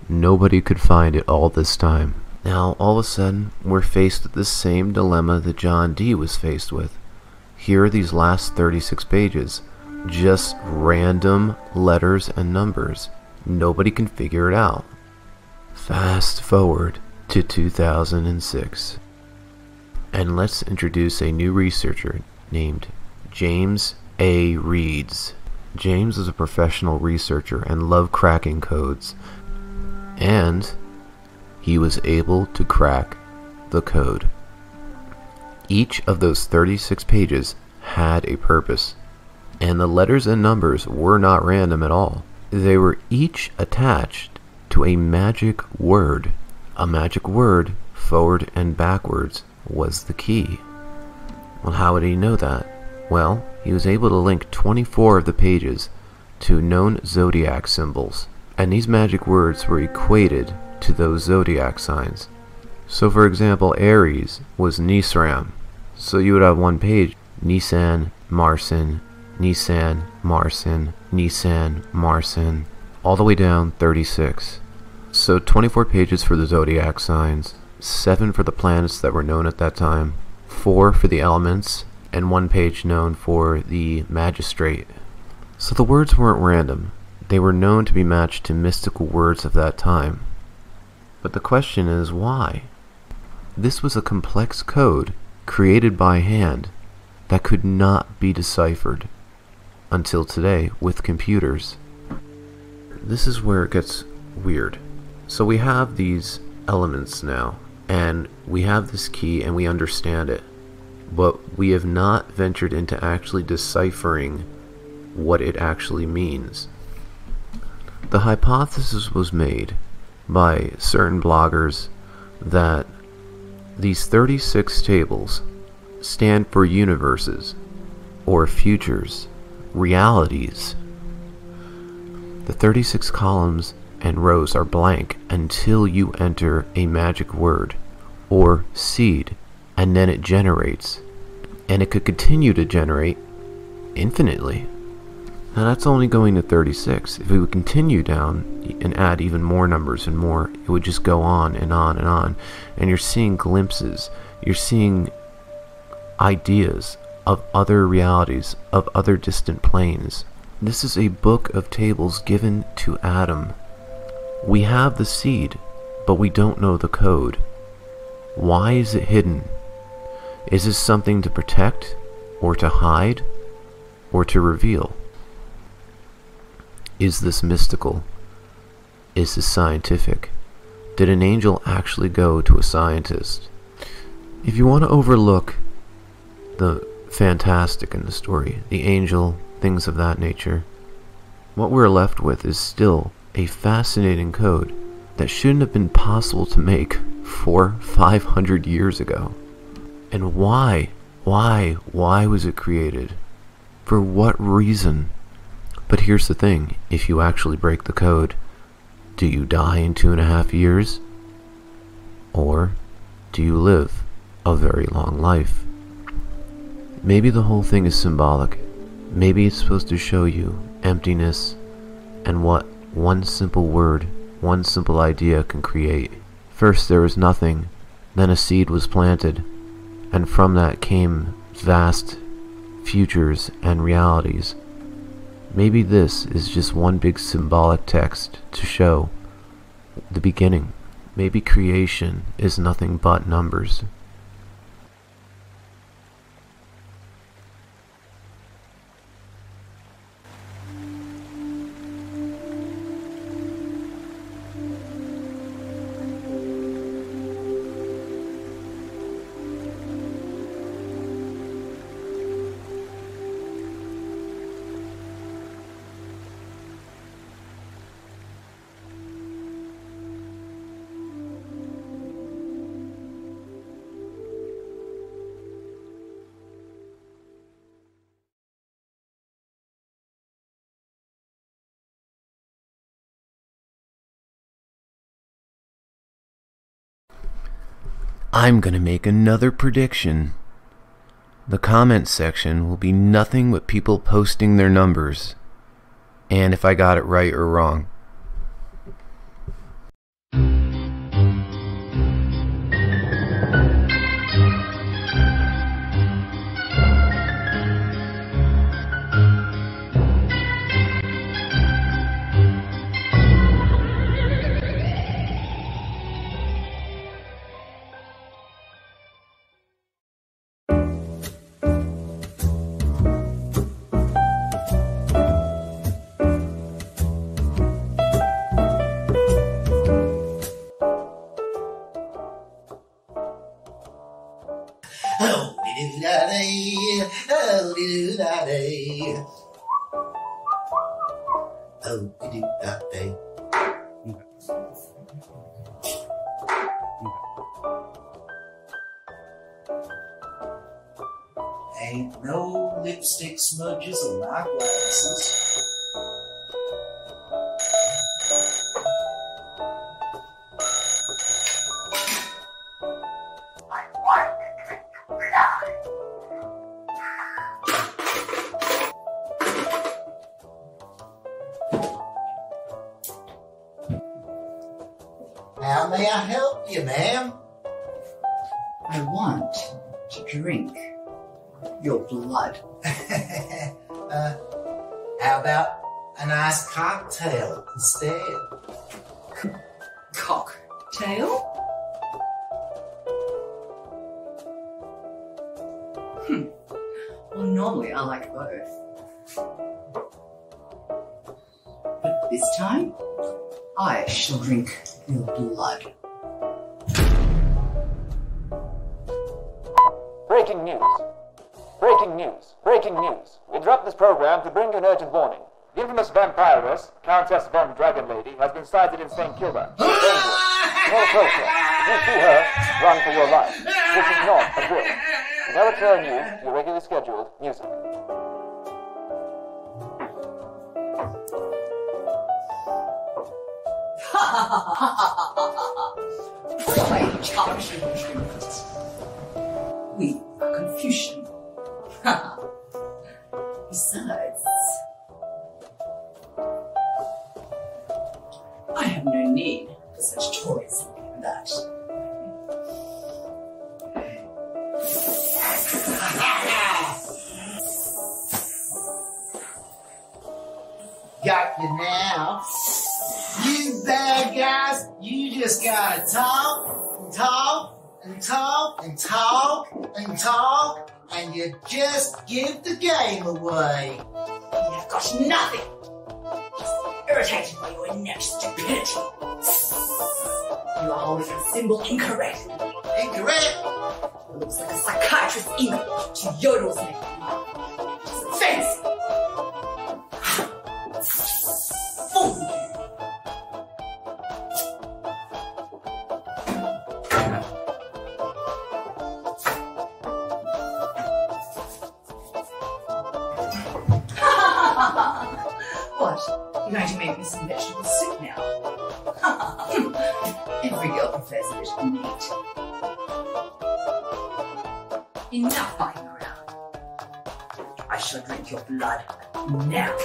nobody could find it all this time. Now, all of a sudden, we're faced with the same dilemma that John Dee was faced with. Here are these last 36 pages, just random letters and numbers. Nobody can figure it out. Fast forward to 2006, and let's introduce a new researcher named James A. Reeds. James is a professional researcher and loved cracking codes, and he was able to crack the code. Each of those 36 pages had a purpose, and the letters and numbers were not random at all. They were each attached to a magic word. A magic word, forward and backwards, was the key. Well, how would he know that? Well, he was able to link 24 of the pages to known zodiac symbols, and these magic words were equated to those zodiac signs. So for example, Aries was Nisram. So you would have one page, Nisan, Marsan, Nisan, Marsan, Nisan, Marsan, all the way down 36. So 24 pages for the zodiac signs, 7 for the planets that were known at that time, 4 for the elements, and 1 page known for the magistrate. So the words weren't random. They were known to be matched to mystical words of that time. But the question is, why? This was a complex code created by hand that could not be deciphered until today with computers. This is where it gets weird. So we have these elements now, and we have this key and we understand it, but we have not ventured into actually deciphering what it actually means. The hypothesis was made by certain bloggers that these 36 tables stand for universes, or futures, realities. The 36 columns and rows are blank until you enter a magic word, or seed, and then it generates. And it could continue to generate infinitely. Now that's only going to 36. If we would continue down and add even more numbers and more, it would just go on and on and on. And you're seeing glimpses, you're seeing ideas of other realities, of other distant planes. This is a book of tables given to Adam. We have the seed, but we don't know the code. Why is it hidden? Is this something to protect, or to hide, or to reveal? Is this mystical? Is this scientific? Did an angel actually go to a scientist? If you want to overlook the fantastic in the story, the angel, things of that nature, what we're left with is still a fascinating code that shouldn't have been possible to make 400-500 years ago. And why was it created? For what reason? But here's the thing, if you actually break the code, do you die in 2.5 years? Or do you live a very long life? Maybe the whole thing is symbolic. Maybe it's supposed to show you emptiness and what one simple word, one simple idea can create. First there was nothing, then a seed was planted, and from that came vast futures and realities. Maybe this is just one big symbolic text to show the beginning. Maybe creation is nothing but numbers. I'm gonna make another prediction. The comment section will be nothing but people posting their numbers, and if I got it right or wrong. daddy. Oh, do that day. Ain't no lipstick smudges on my glasses. How may I help you, ma'am? I want to drink your blood. How about a nice cocktail instead? Cocktail? Well, normally I like both. But this time, I shall drink your blood. Breaking news. Breaking news. Breaking news. We interrupt this program to bring you an urgent warning. The infamous vampiress, Countess von Dragonlady, has been sighted in St. Kilda. She's dangerous. No closer. You see her, run for your life. This is not a drill. We now return you to your regularly scheduled music. Why charge you we are Confucian. Besides, I have no need for such toys like that. Got you now. You bad guys, you just gotta talk and talk and talk and talk and talk, and you just give the game away. You've got nothing. Just irritated by your inept stupidity. You are holding a symbol incorrect. Incorrect? It looks like a psychiatrist's email to Yodel's name. It's offensive. Fool you. What? You're going to make me some vegetable soup now? Every girl prefers a bit of meat. Enough fucking around. I shall drink your blood now.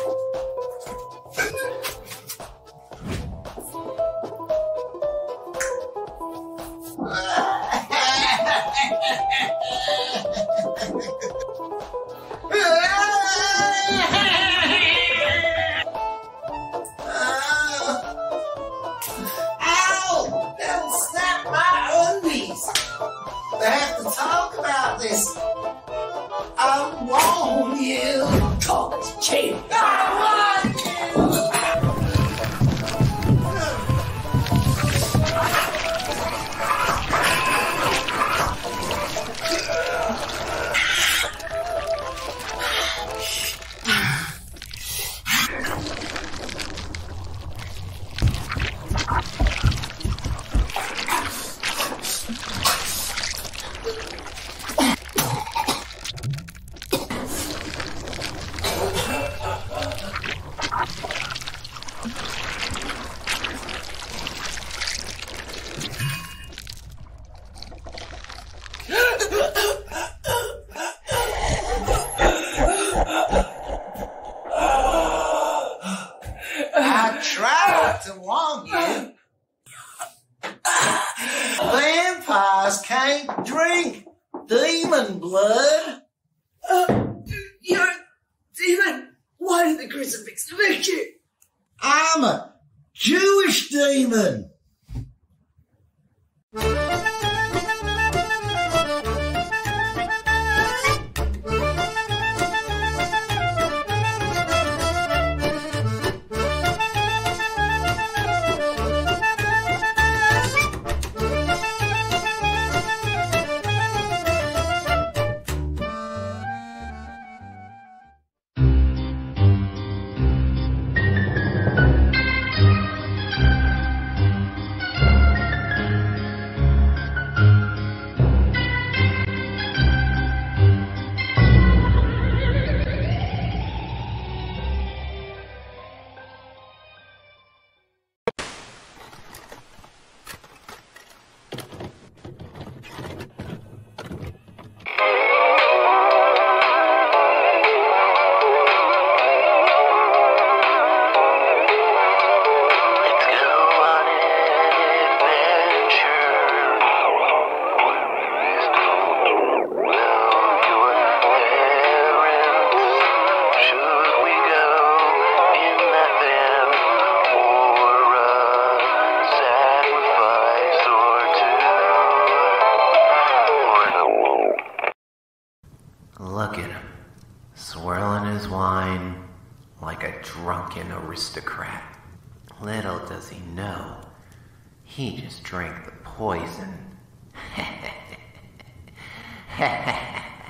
Ow! Don't snap my undies! They have to talk about this. I want you. Talk is cheap. I want you. I tried to warn you. Vampires can't drink demon blood. You're a demon. Why did the crucifix make you? I'm a Jewish demon. on his wine like a drunken aristocrat. Little does he know, he just drank the poison.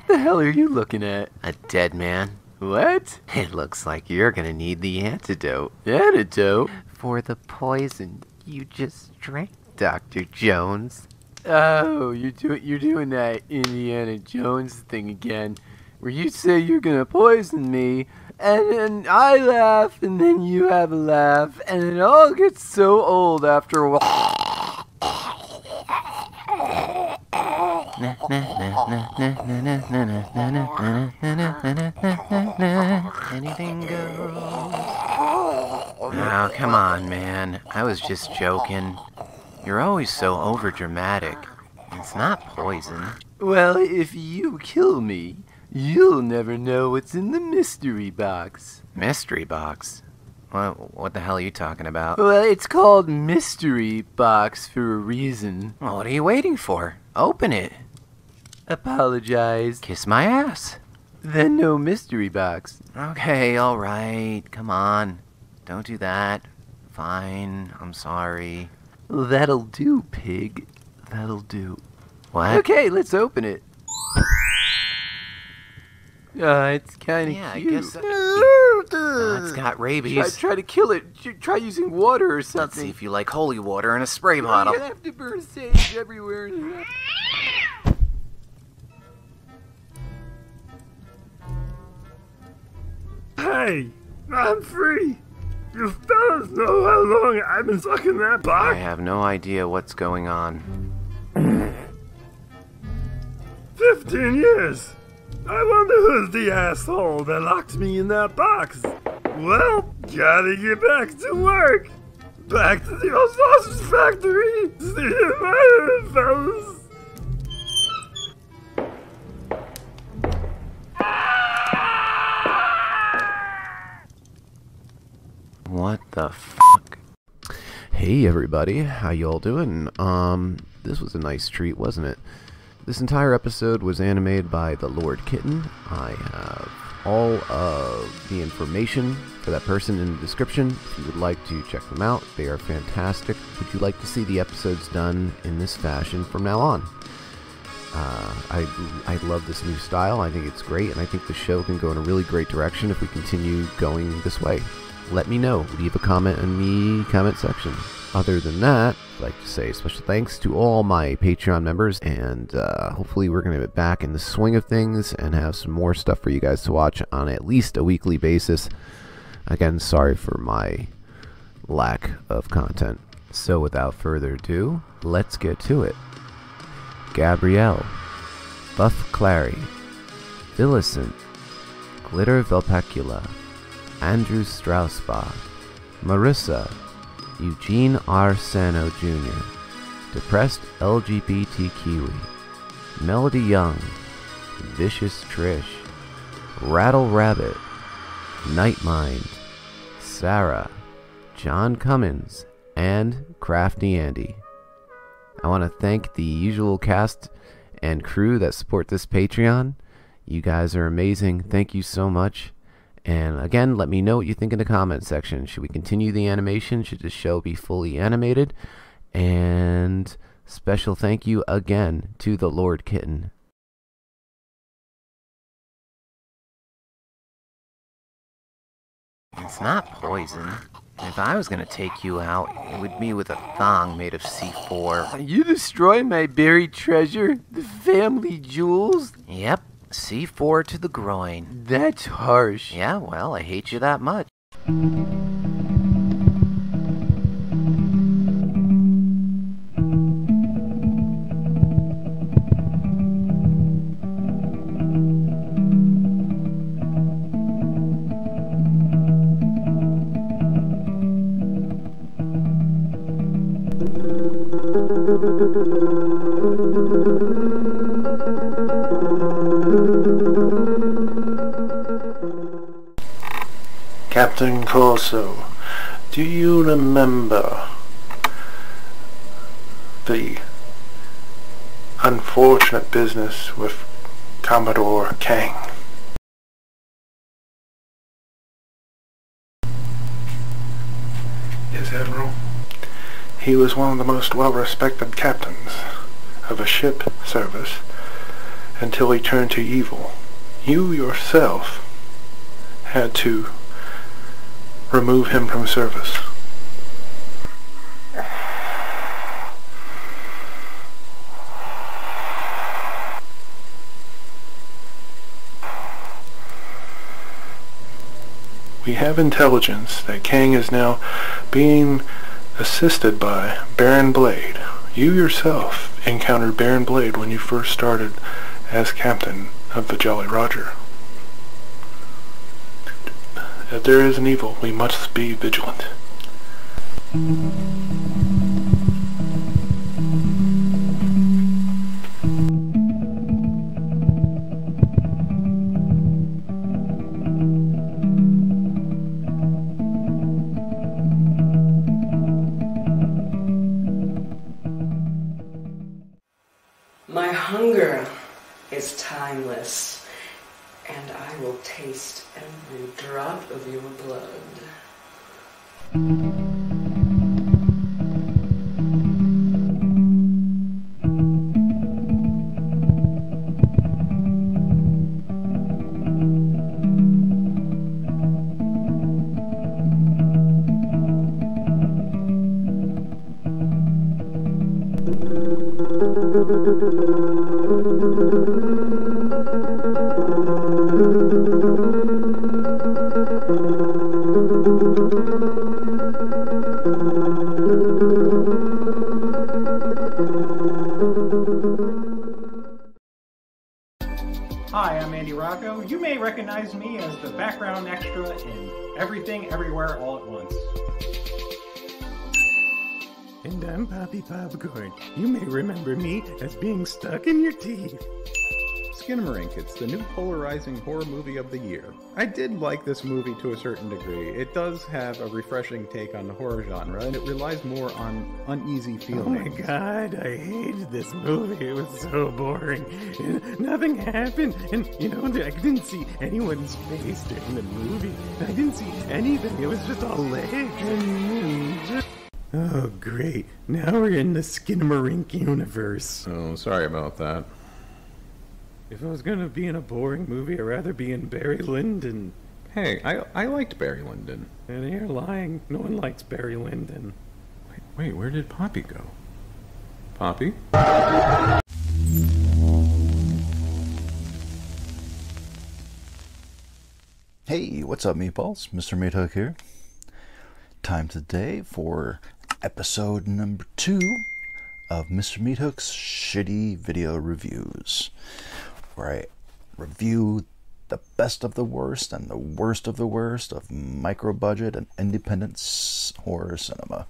The hell are you looking at? A dead man. What? It looks like you're gonna need the antidote. Antidote? For the poison you just drank, Dr. Jones. Oh, you're doing that Indiana Jones thing again, where you say you're gonna poison me, and then I laugh, and then you have a laugh, and it all gets so old after a while. Anything goes. Oh, come on, man. I was just joking. You're always so overdramatic. It's not poison. Well, if you kill me, you'll never know what's in the mystery box. Mystery box? What the hell are you talking about? Well, it's called Mystery Box for a reason. Well, what are you waiting for? Open it. Apologize. Kiss my ass. Then no mystery box. Okay, alright. Come on. Don't do that. Fine. I'm sorry. That'll do, pig. That'll do. What? Okay, let's open it. It's kind of cute. I guess it's got rabies. Try to kill it. Try using water or something. Let's see if you like holy water in a spray bottle. You're gonna have to burn sage everywhere. Hey, I'm free. You fellas know how long I've been stuck in that box? I have no idea what's going on. 15 years. I wonder who's the asshole that locked me in that box. Well, gotta get back to work. Back to the old sausage factory. See you later, fellas. What the fuck? Hey everybody, how y'all doing? This was a nice treat, wasn't it? This entire episode was animated by the Lord Kitten. I have all of the information for that person in the description if you would like to check them out. They are fantastic. Would you like to see the episodes done in this fashion from now on? I love this new style. I think it's great, and I think the show can go in a really great direction if we continue going this way. Let me know. Leave a comment in the comment section. Other than that, I'd like to say special thanks to all my Patreon members, and hopefully we're going to get back in the swing of things and have some more stuff for you guys to watch on at least a weekly basis. Again, sorry for my lack of content. So without further ado, let's get to it. Gabrielle, Buff Clary, Villicent, Glitter Velpecula, Andrew Strausbach, Marissa, Eugene R. Sano Jr., Depressed LGBT Kiwi, Melody Young, Vicious Trish, Rattle Rabbit, Nightmind, Sarah, John Cummins, and Crafty Andy. I want to thank the usual cast and crew that support this Patreon. You guys are amazing. Thank you so much. And again, let me know what you think in the comment section. Should we continue the animation? Should the show be fully animated? And special thank you again to the Lord Kitten. It's not poison. If I was gonna take you out, it would be with a thong made of C4. You destroy my buried treasure? The family jewels? Yep. C4 to the groin. That's harsh. Yeah, well, I hate you that much. Captain Corso, do you remember the unfortunate business with Commodore Kang? is, Admiral. He was one of the most well-respected captains of a ship service until he turned to evil. You yourself had to remove him from service. We have intelligence that Kang is now being assisted by Baron Blade. You yourself encountered Baron Blade when you first started as captain of the Jolly Roger. If there is an evil, we must be vigilant. My hunger is timeless, and I will taste every drop of your blood. Hi, I'm Andy Rocco. You may recognize me as the background extra in Everything Everywhere All at Once. And I'm Poppy Popcorn. You may remember me as being stuck in your teeth. Skinamarink, it's the new polarizing horror movie of the year. I did like this movie to a certain degree. It does have a refreshing take on the horror genre, and it relies more on uneasy feelings. Oh my god, I hated this movie. It was so boring. Nothing happened, and I didn't see anyone's face during the movie. I didn't see anything. It was just all legs. Oh, great. Now we're in the Skinamarink universe. Oh, sorry about that. If I was gonna be in a boring movie, I'd rather be in Barry Lyndon. Hey, I liked Barry Lyndon. And you're lying. No one likes Barry Lyndon. Wait, where did Poppy go? Poppy? Hey, what's up, meatballs? Mr. Meathook here. Time today for episode number 2 of Mr. Meathook's Shitty Video Reviews, where I review the best of the worst and the worst of the worst of micro-budget and independent horror cinema.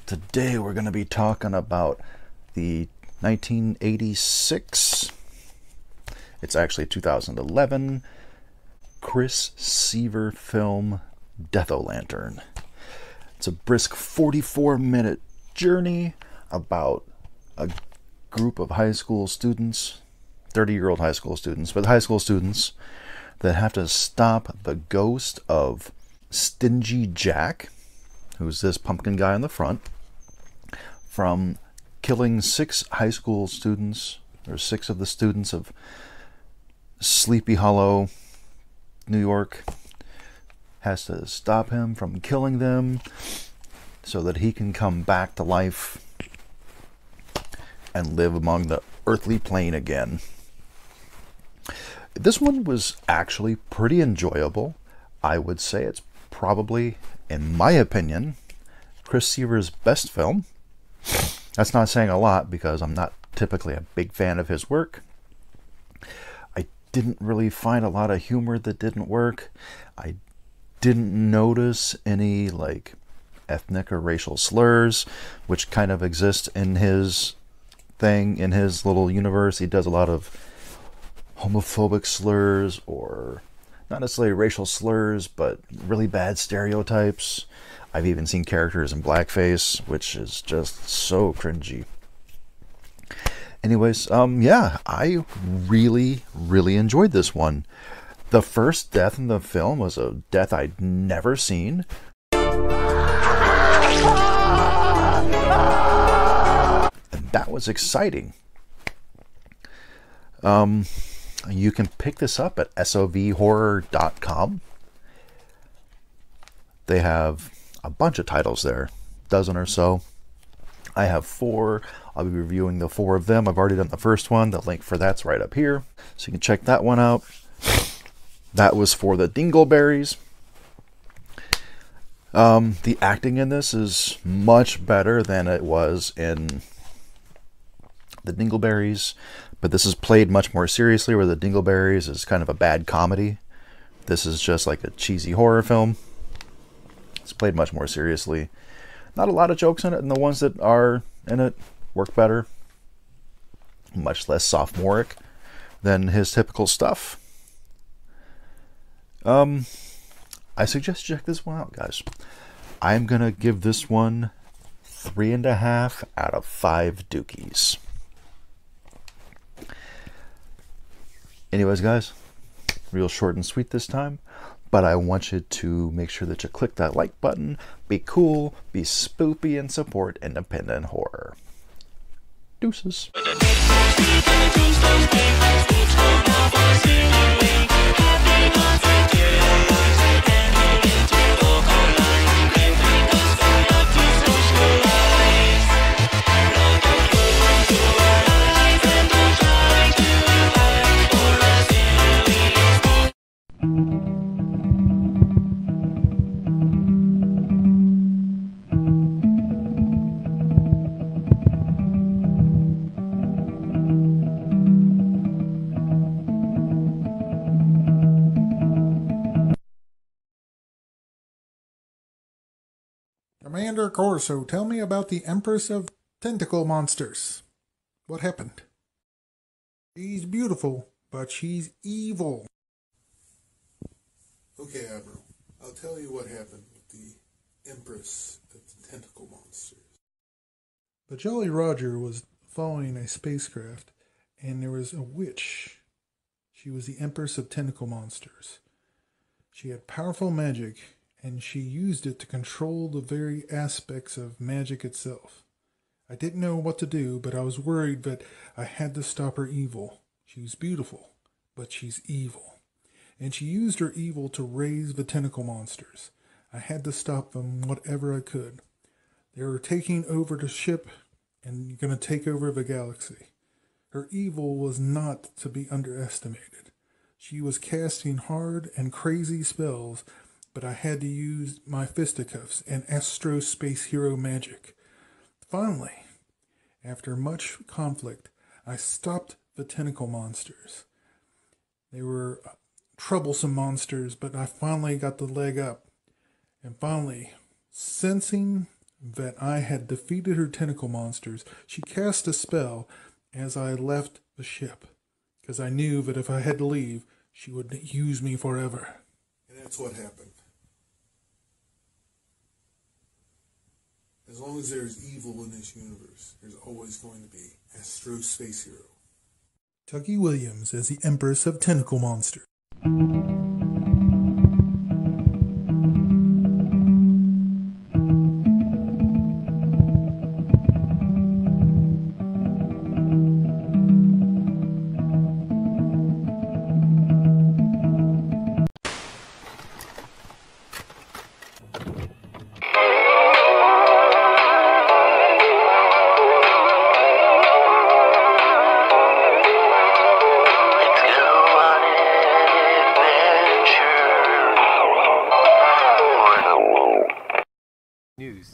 Today we're going to be talking about the 1986, it's actually 2011, Chris Seaver film Death-O-Lantern. It's a brisk 44-minute journey about a group of high school students, 30-year-old high school students, but high school students that have to stop the ghost of Stingy Jack, who's this pumpkin guy on the front, from killing 6 high school students, or 6 of the students of Sleepy Hollow, New York. Has to stop him from killing them so that he can come back to life and live among the earthly plane again. This one was actually pretty enjoyable. I would say it's probably, in my opinion, Chris Seaver's best film. That's not saying a lot because I'm not typically a big fan of his work. I didn't really find a lot of humor that didn't work. I didn't notice any like ethnic or racial slurs, which kind of exist in his thing, in his little universe. He does a lot of homophobic slurs, or not necessarily racial slurs, but really bad stereotypes. I've even seen characters in blackface, which is just so cringy. Anyways, yeah, I really enjoyed this one. The first death in the film was a death I'd never seen. that was exciting. You can pick this up at sovhorror.com. They have a bunch of titles there, dozen or so. I have 4. I'll be reviewing the 4 of them. I've already done the first one. The link for that's right up here, so you can check that one out. That was for the Dingleberries. The acting in this is much better than it was in the Dingleberries, but this is played much more seriously, where the Dingleberries is kind of a bad comedy. This is just like a cheesy horror film. It's played much more seriously. Not a lot of jokes in it, and the ones that are in it work better. Much less sophomoric than his typical stuff. I suggest you check this one out, guys. I'm going to give this one 3.5 out of 5 dookies. Anyways, guys, real short and sweet this time, but I want you to make sure that you click that like button, be cool, be spoopy, and support independent horror. Deuces. Commander Corso, tell me about the Empress of Tentacle Monsters. What happened? She's beautiful, but she's evil. Okay, Admiral, I'll tell you what happened with the Empress of the Tentacle Monsters. The Jolly Roger was following a spacecraft, and there was a witch. She was the Empress of Tentacle Monsters. She had powerful magic, and she used it to control the very aspects of magic itself. I didn't know what to do, but I was worried that I had to stop her evil. She was beautiful, but she's evil. And she used her evil to raise the tentacle monsters. I had to stop them whatever I could. They were taking over the ship and going to take over the galaxy. Her evil was not to be underestimated. She was casting hard and crazy spells, but I had to use my fisticuffs and Astro Space Hero magic. Finally, after much conflict, I stopped the tentacle monsters. They were troublesome monsters, but I finally got the leg up. And finally, sensing that I had defeated her tentacle monsters, she cast a spell as I left the ship, because I knew that if I had to leave, she would use me forever. And that's what happened. As long as there's evil in this universe, there's always going to be Astro Space Hero. Tuggy Williams as the Empress of Tentacle Monsters.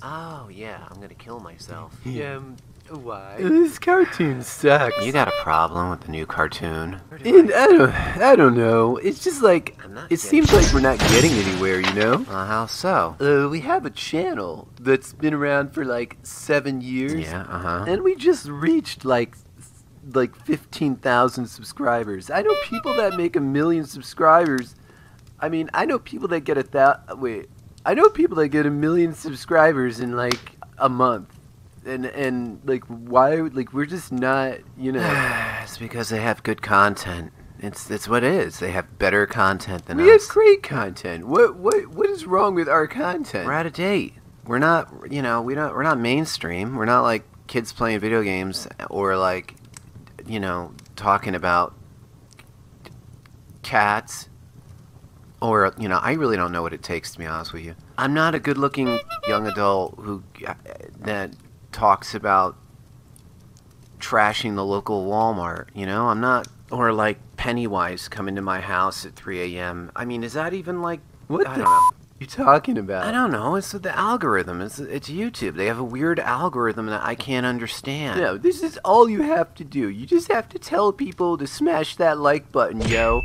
Oh, yeah, I'm gonna kill myself. Why? This cartoon sucks. You got a problem with the new cartoon? And I don't know. It's just like, it seems like we're not getting anywhere, you know? How so? We have a channel that's been around for like 7 years. Yeah, And we just reached like 15,000 subscribers. I know people that make 1 million subscribers. I mean, I know people that get I know people that get 1 million subscribers in like a month. And like, why, like, we're just not, you know. It's because they have good content. It's what it is. They have better content than us. We have great content. What is wrong with our content? We're out of date. We're not, you know, we're not mainstream. We're not like kids playing video games or like, you know, talking about cats or, you know, I really don't know what it takes, to be honest with you. I'm not a good-looking young adult who that talks about trashing the local Walmart, you know? I'm not, or like Pennywise coming to my house at 3 a.m. I mean, is that even like, what I the don't know. you talking about? I don't know. It's the algorithm. It's YouTube. They have a weird algorithm that I can't understand. No, this is all you have to do. You just have to tell people to smash that like button, yo.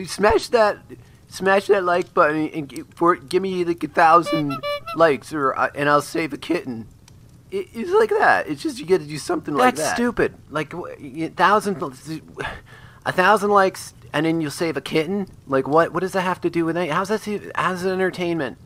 Smash that like button and give me like 1,000 likes, and I'll save a kitten. It's like that. It's just you got to do something like that. That's stupid. Like 1,000 likes. And then you'll save a kitten? Like, what does that have to do with anything? How's that as an entertainment?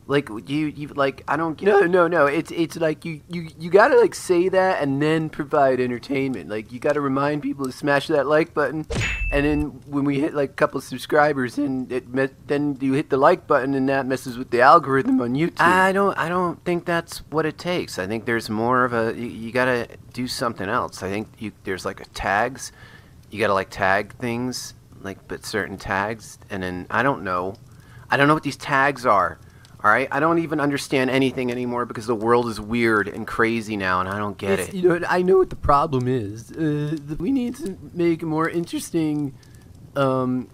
Like, you like, I don't get No. It's like you gotta, like, say that and then provide entertainment. Like, you gotta remind people to smash that like button. And then when we hit, like, a couple subscribers, and then you hit the like button, and that messes with the algorithm on YouTube. I don't think that's what it takes. I think there's more of a, you gotta do something else. I think there's, like, tags. You gotta, like, tag things. Like, but certain tags, and then I don't know what these tags are. All right, I don't even understand anything anymore because the world is weird and crazy now, and I don't get it. You know, I know what the problem is. We need to make a more interesting, like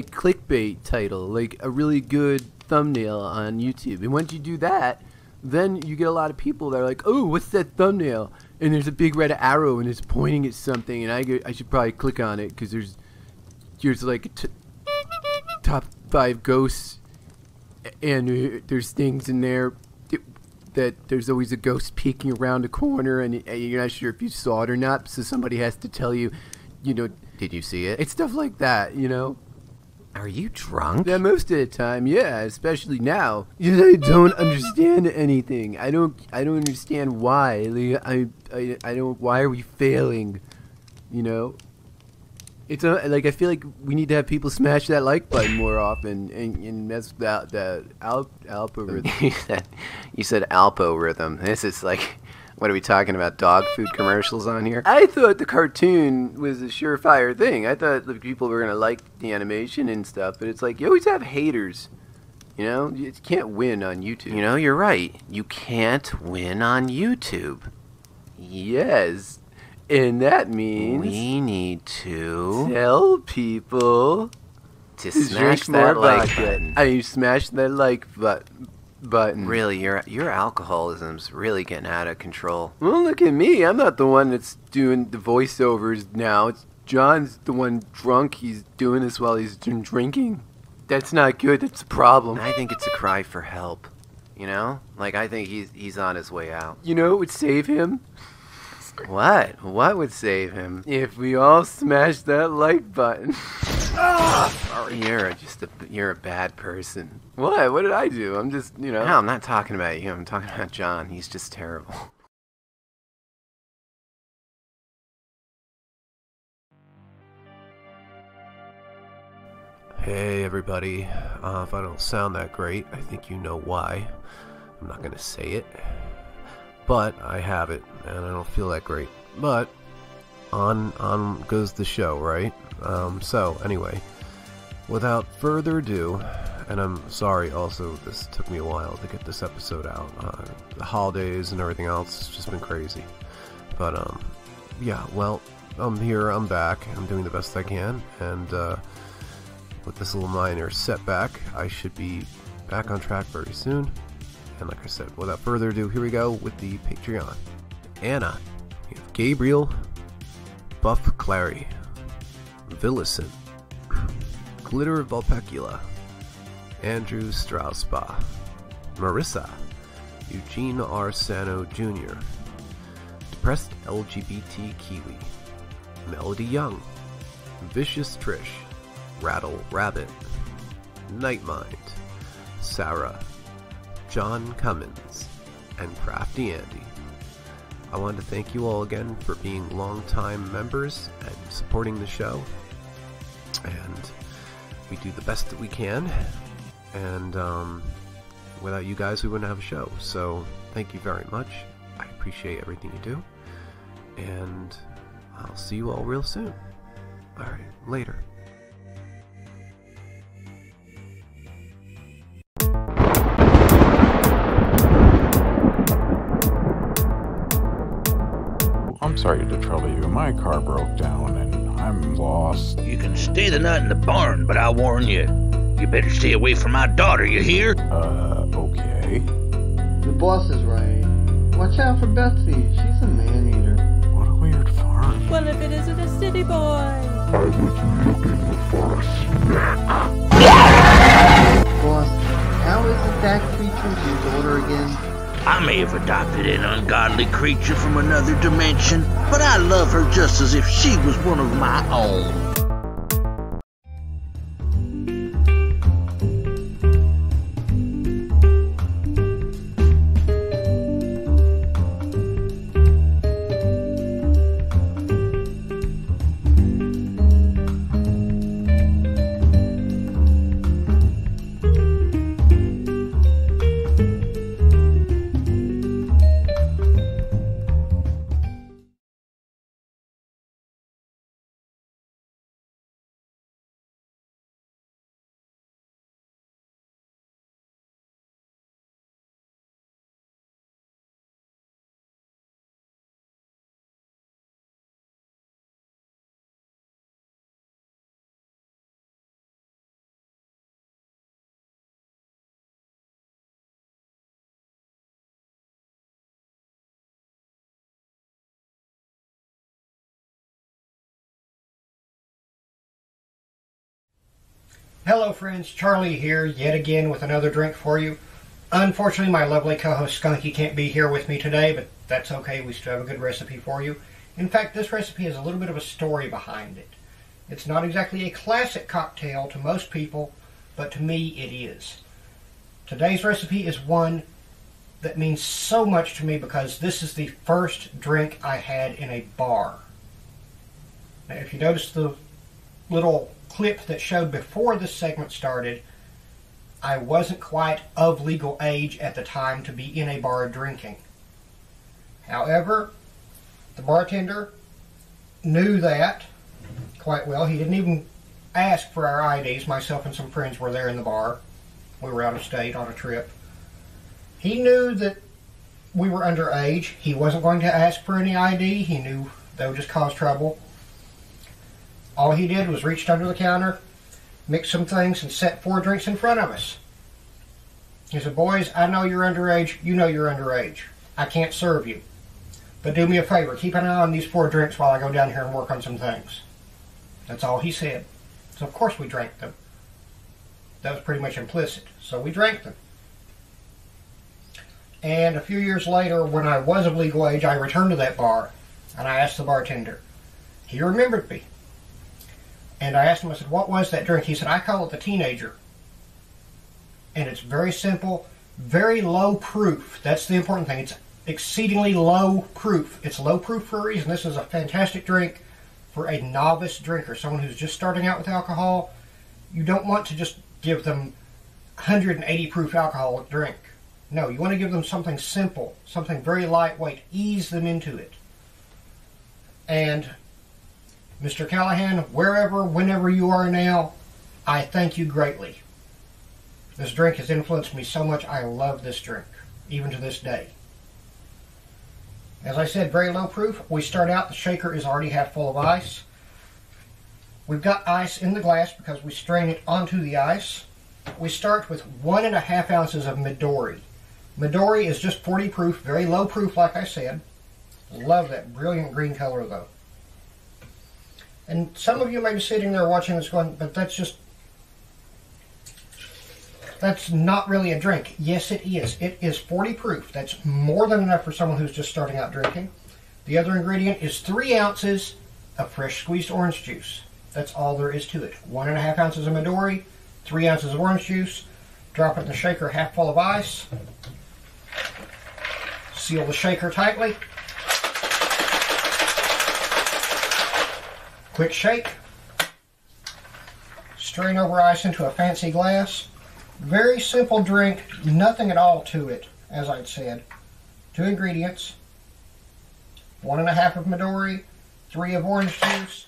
clickbait title, like a really good thumbnail on YouTube. And once you do that, then you get a lot of people that are like, "Oh, what's that thumbnail?" And there's a big red arrow and it's pointing at something, and I should probably click on it because there's like top 5 ghosts, and there's things in there that there's always a ghost peeking around the corner, and you're not sure if you saw it or not, so somebody has to tell you, you know, did you see it? It's stuff like that, you know. Are you drunk? Yeah, most of the time, yeah, especially now. I don't understand anything. I don't understand why. Like, I don't. Why are we failing? You know. It's like I feel like we need to have people smash that like button more often and mess with the algorithm. You said algorithm. This is like, what are we talking about? Dog food commercials on here? I thought the cartoon was a surefire thing. I thought the people were gonna like the animation and stuff, but it's like you always have haters. You know, you can't win on YouTube. You know, you're right. You can't win on YouTube. Yes. And that means we need to tell people to smash that like button. You smash that like button. Really, your alcoholism's really getting out of control. Well, look at me. I'm not the one that's doing the voiceovers now. It's John's the one drunk. He's doing this while he's drinking. That's not good. That's a problem. I think it's a cry for help. You know? Like, I think he's on his way out. You know what would save him? What? What would save him? If we all smash that like button. You're a bad person. What? What did I do? I'm just, you know. No, I'm not talking about you. I'm talking about John. He's just terrible. Hey everybody. If I don't sound that great, I think you know why. I'm not gonna say it. But I have it, and I don't feel that great. But on goes the show, right? So anyway, without further ado, and I'm sorry also this took me a while to get this episode out. The holidays and everything else, it's just been crazy. But yeah, well, I'm here, I'm back, I'm doing the best I can, and with this little minor setback, I should be back on track very soon. And like I said, without further ado, here we go with the Patreon. Anna, we have Gabriel, Buff Clary, Villicent, Glitter Vulpecula, Andrew Strausbaugh, Marissa, Eugene R. Sano Jr., Depressed LGBT Kiwi, Melody Young, Vicious Trish, Rattle Rabbit, Nightmind, Sarah, John Cummins, and Crafty Andy. I want to thank you all again for being longtime members and supporting the show. And we do the best that we can. And without you guys, we wouldn't have a show. So thank you very much. I appreciate everything you do. And I'll see you all real soon. Alright, later. I'm sorry to trouble you. My car broke down and I'm lost. You can stay the night in the barn, but I warn you, you better stay away from my daughter, you hear? Okay. The boss is right. Watch out for Betsy. She's a man-eater. What a weird farm. Well, if it isn't a city boy. I was looking for a snack. Boss, how is it that creature's your daughter again? I may have adopted an ungodly creature from another dimension, but I love her just as if she was one of my own. Hello friends, Charlie here, yet again with another drink for you. Unfortunately, my lovely co-host Skunky can't be here with me today, but that's okay, we still have a good recipe for you. In fact, this recipe has a little bit of a story behind it. It's not exactly a classic cocktail to most people, but to me it is. Today's recipe is one that means so much to me because this is the first drink I had in a bar. Now, if you notice the little clip that showed before this segment started, I wasn't quite of legal age at the time to be in a bar drinking. However, the bartender knew that quite well. He didn't even ask for our IDs. Myself and some friends were there in the bar. We were out of state on a trip. He knew that we were underage. He wasn't going to ask for any ID. He knew that would just cause trouble. All he did was reached under the counter, mixed some things, and set 4 drinks in front of us. He said, "Boys, I know you're underage. You know you're underage. I can't serve you. But do me a favor. Keep an eye on these 4 drinks while I go down here and work on some things." That's all he said. So of course we drank them. That was pretty much implicit. So we drank them. And a few years later, when I was of legal age, I returned to that bar, and I asked the bartender. He remembered me. And I asked him, I said, "What was that drink?" He said, "I call it the Teenager. And it's very simple, very low proof." That's the important thing. It's exceedingly low proof. It's low proof for a reason. This is a fantastic drink for a novice drinker, someone who's just starting out with alcohol. You don't want to just give them 180 proof alcoholic drink. No, you want to give them something simple, something very lightweight, ease them into it. And Mr. Callahan, wherever, whenever you are now, I thank you greatly. This drink has influenced me so much. I love this drink, even to this day. As I said, very low proof. We start out, the shaker is already half full of ice. We've got ice in the glass because we strain it onto the ice. We start with 1.5 ounces of Midori. Midori is just 40 proof, very low proof like I said. Love that brilliant green color though. And some of you may be sitting there watching this going, "But that's not really a drink." Yes, it is. It is 40 proof. That's more than enough for someone who's just starting out drinking. The other ingredient is 3 ounces of fresh squeezed orange juice. That's all there is to it. 1.5 ounces of Midori, 3 ounces of orange juice. Drop it in the shaker half full of ice. Seal the shaker tightly. Quick shake. Strain over ice into a fancy glass. Very simple drink, nothing at all to it, as I'd said. 2 ingredients, 1.5 of Midori, 3 of orange juice.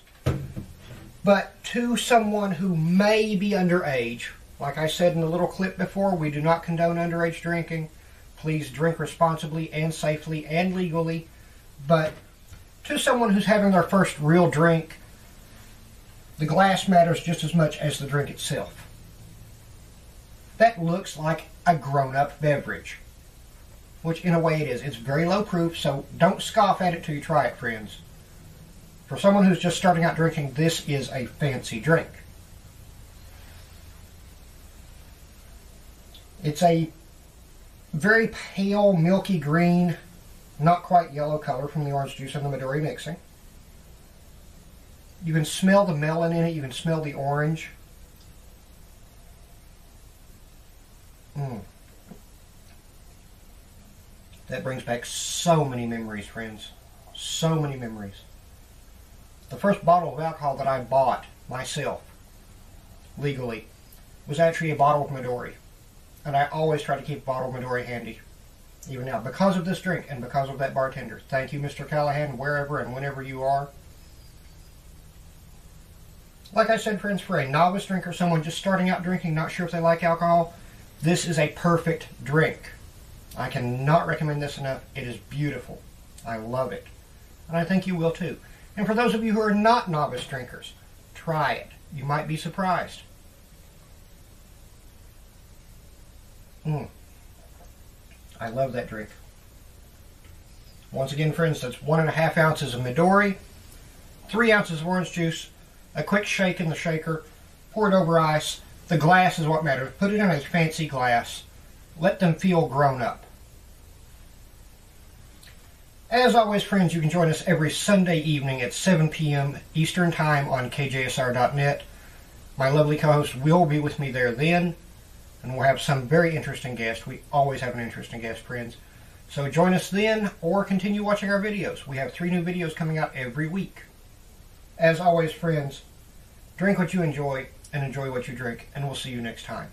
But to someone who may be underage, like I said in the little clip before, we do not condone underage drinking. Please drink responsibly and safely and legally. But to someone who's having their first real drink, the glass matters just as much as the drink itself. That looks like a grown-up beverage, which in a way it is. It's very low proof, so don't scoff at it till you try it, friends. For someone who's just starting out drinking, this is a fancy drink. It's a very pale, milky green, not quite yellow color from the orange juice and the Midori mixing. You can smell the melon in it. You can smell the orange. That brings back so many memories, friends. So many memories. The first bottle of alcohol that I bought myself, legally, was actually a bottle of Midori. And I always try to keep a bottle of Midori handy. Even now, because of this drink and because of that bartender. Thank you, Mr. Callahan, wherever and whenever you are. Like I said, friends, for a novice drinker, someone just starting out drinking, not sure if they like alcohol, this is a perfect drink. I cannot recommend this enough. It is beautiful. I love it. And I think you will too. And for those of you who are not novice drinkers, try it. You might be surprised. I love that drink. Once again, friends, that's 1.5 ounces of Midori, 3 ounces of orange juice, a quick shake in the shaker, pour it over ice. The glass is what matters. Put it in a fancy glass. Let them feel grown up. As always, friends, you can join us every Sunday evening at 7 p.m. Eastern Time on KJSR.net. My lovely co-host will be with me there then, and we'll have some very interesting guests. We always have an interesting guest, friends. So join us then, or continue watching our videos. We have 3 new videos coming out every week. As always, friends, drink what you enjoy and enjoy what you drink, and we'll see you next time.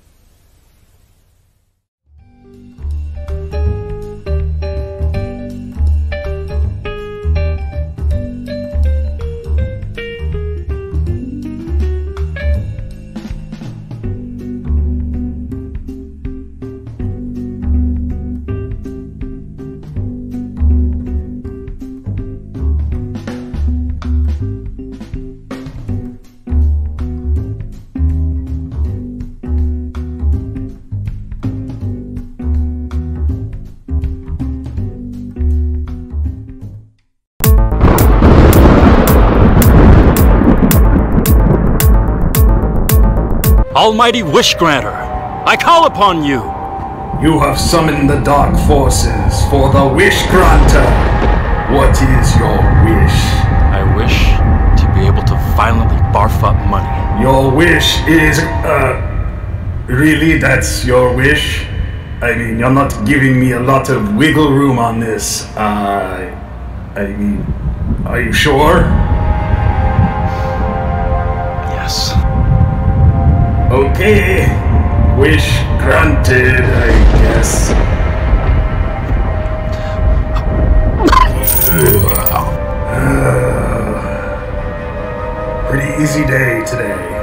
Almighty Wish Granter, I call upon you! You have summoned the dark forces for the Wish Granter. What is your wish? I wish to be able to violently barf up money. Your wish is, really that's your wish? I mean, you're not giving me a lot of wiggle room on this. I mean, are you sure? Yes. Okay, wish granted, I guess. Pretty easy day today.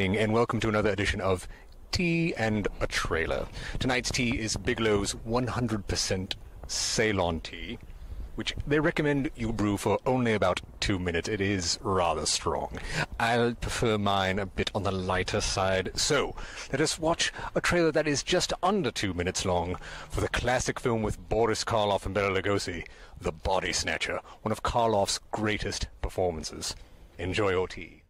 And welcome to another edition of Tea and a Trailer. Tonight's tea is Bigelow's 100% Ceylon tea, which they recommend you brew for only about 2 minutes. It is rather strong. I'll prefer mine a bit on the lighter side. So, let us watch a trailer that is just under 2 minutes long for the classic film with Boris Karloff and Bela Lugosi, The Body Snatcher, one of Karloff's greatest performances. Enjoy your tea.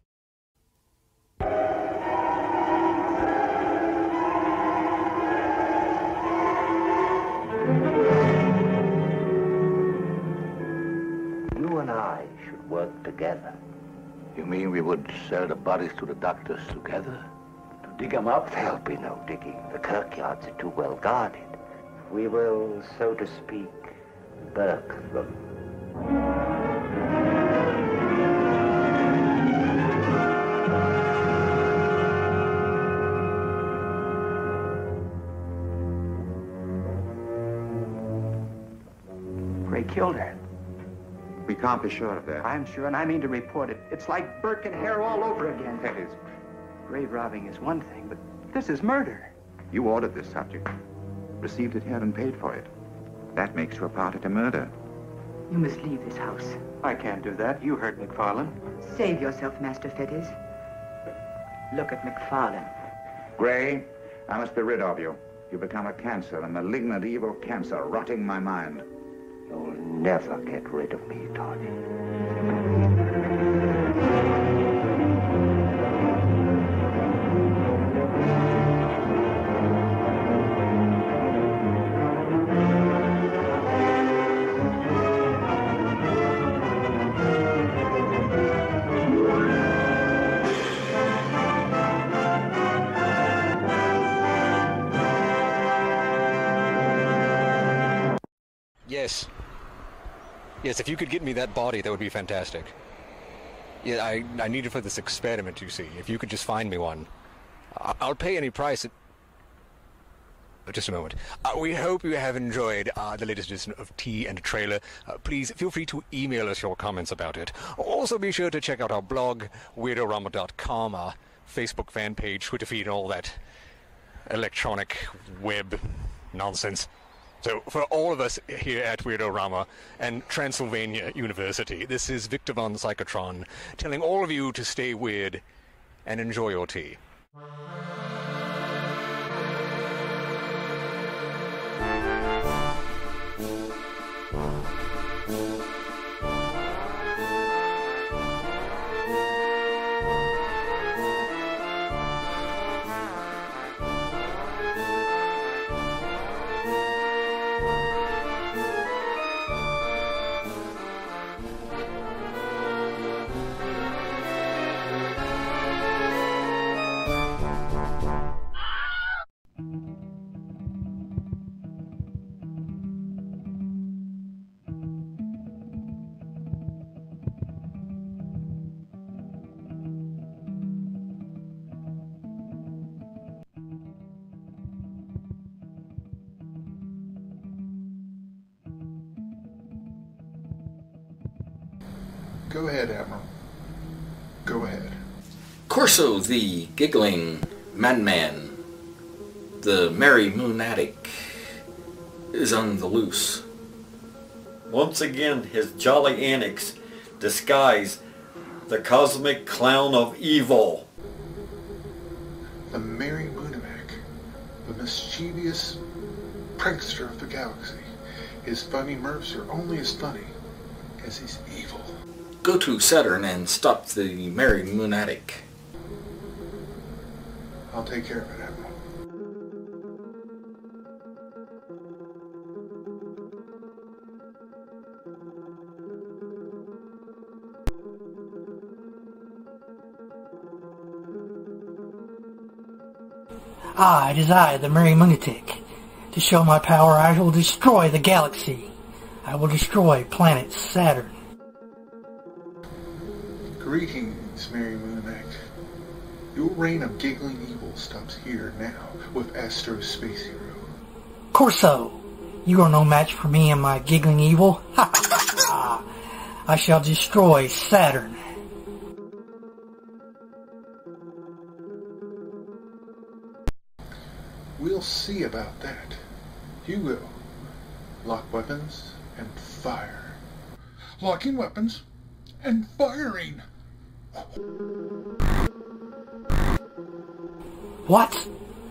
You and I should work together. You mean we would sell the bodies to the doctors together? To dig 'em up, there'll be no digging. The kirkyards are too well guarded. We will, so to speak, burk them. Gray killed her. We can't be sure of that. I'm sure, and I mean to report it. It's like Burke and Hare all over again. That is... Grave robbing is one thing, but this is murder. You ordered this subject, received it here and paid for it. That makes you a party to murder. You must leave this house. I can't do that. You heard McFarlane. Save yourself, Master Fettes. Look at McFarlane. Gray, I must be rid of you. You become a cancer, a malignant, evil cancer, rotting my mind. You'll never get rid of me, Toddy. Yes. Yes, if you could get me that body, that would be fantastic. Yeah, I need it for this experiment, you see. If you could just find me one. I'll pay any price. Just a moment. We hope you have enjoyed the latest edition of Tea and Trailer. Please feel free to email us your comments about it. Also be sure to check out our blog, WeirdoRama.com, our Facebook fan page, Twitter feed, and all that electronic web nonsense. So, for all of us here at Weirdorama and Transylvania University, this is Victor Von Psychotron telling all of you to stay weird and enjoy your tea. Go ahead, Admiral. Go ahead. Corso, the giggling madman, the merry moonatic, is on the loose. Once again, his jolly antics disguise the cosmic clown of evil. The merry Moonamak, the mischievous prankster of the galaxy. His funny mirths are only as funny as he's evil. Go to Saturn and stop the merry moonatic. I'll take care of it, Admiral. It is I, the Merry Moonatic. To show my power, I will destroy the galaxy. I will destroy planet Saturn. Greetings, Merry Moonamak. Your reign of giggling evil stops here now with Astro Space Hero. Corso, you are no match for me and my giggling evil. Ha ha ha! I shall destroy Saturn. We'll see about that. You will. Lock weapons and fire. Locking weapons and firing. What?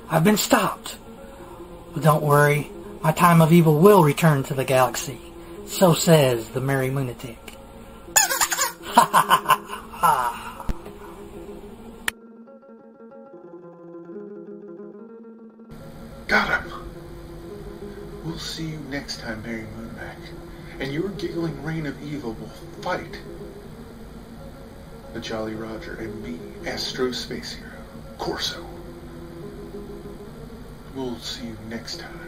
I've been stopped. But don't worry, my time of evil will return to the galaxy. So says the Merry Moonatic. Ha ha ha ha! Got him! We'll see you next time, Merry Moonamak, and your giggling reign of evil will fight the Jolly Roger and me, Astro Space Hero, Corso. We'll see you next time.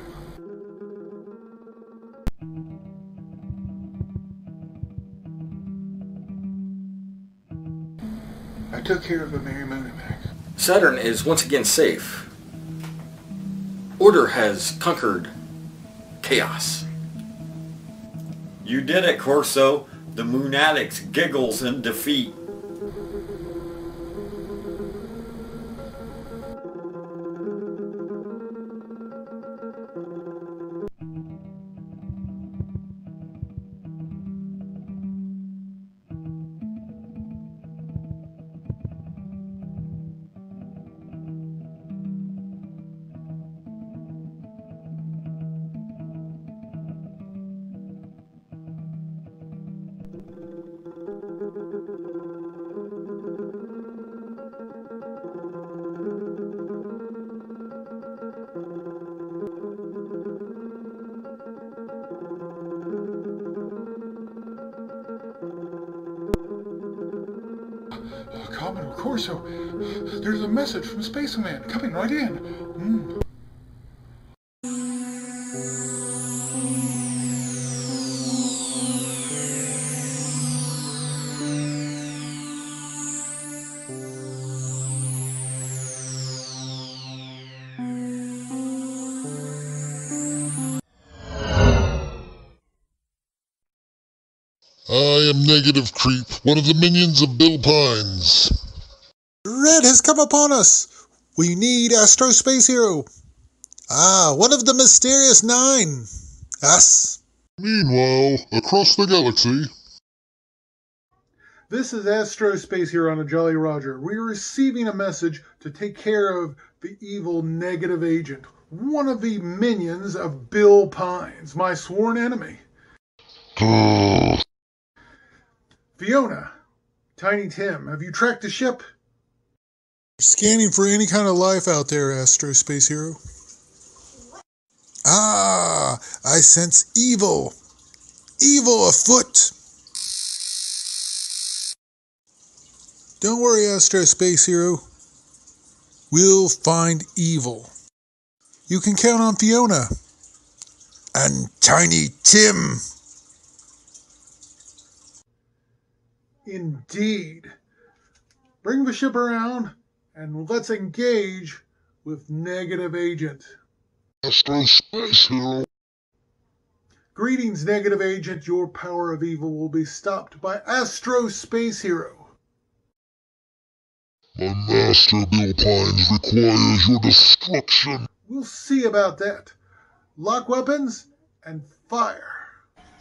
I took care of a Mary Moonimac. Saturn is once again safe. Order has conquered chaos. You did it, Corso. The Moonatics giggles in defeat. Commodore Corso, there's a message from Spaceman coming right in. I am Negative Creep, one of the minions of Bill Pines. Red has come upon us. We need Astro Space Hero. One of the mysterious 9. Us. Meanwhile, across the galaxy. This is Astro Space Hero on a Jolly Roger. We're receiving a message to take care of the evil Negative Agent, one of the minions of Bill Pines, my sworn enemy. Fiona, Tiny Tim, have you tracked the ship? Scanning for any kind of life out there, Astro Space Hero. I sense evil. Evil afoot. Don't worry, Astro Space Hero. We'll find evil. You can count on Fiona. And Tiny Tim. Indeed. Bring the ship around and let's engage with Negative Agent. Astro Space Hero. Greetings, Negative Agent. Your power of evil will be stopped by Astro Space Hero. My master, Bill Pines, requires your destruction. We'll see about that. Lock weapons and fire.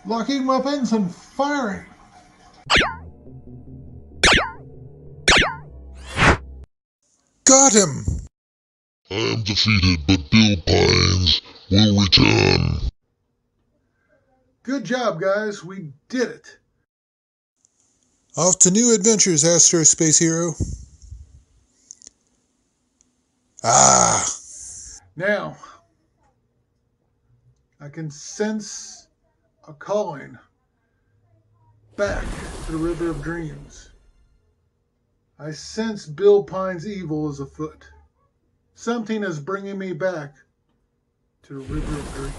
Locking weapons and firing. Got him! I am defeated, but Bill Pines will return. Good job, guys. We did it. Off to new adventures, Astro Space Hero. Now, I can sense a calling back to the River of Dreams. I sense Bill Pines' evil is afoot. Something is bringing me back to the River of Dreams.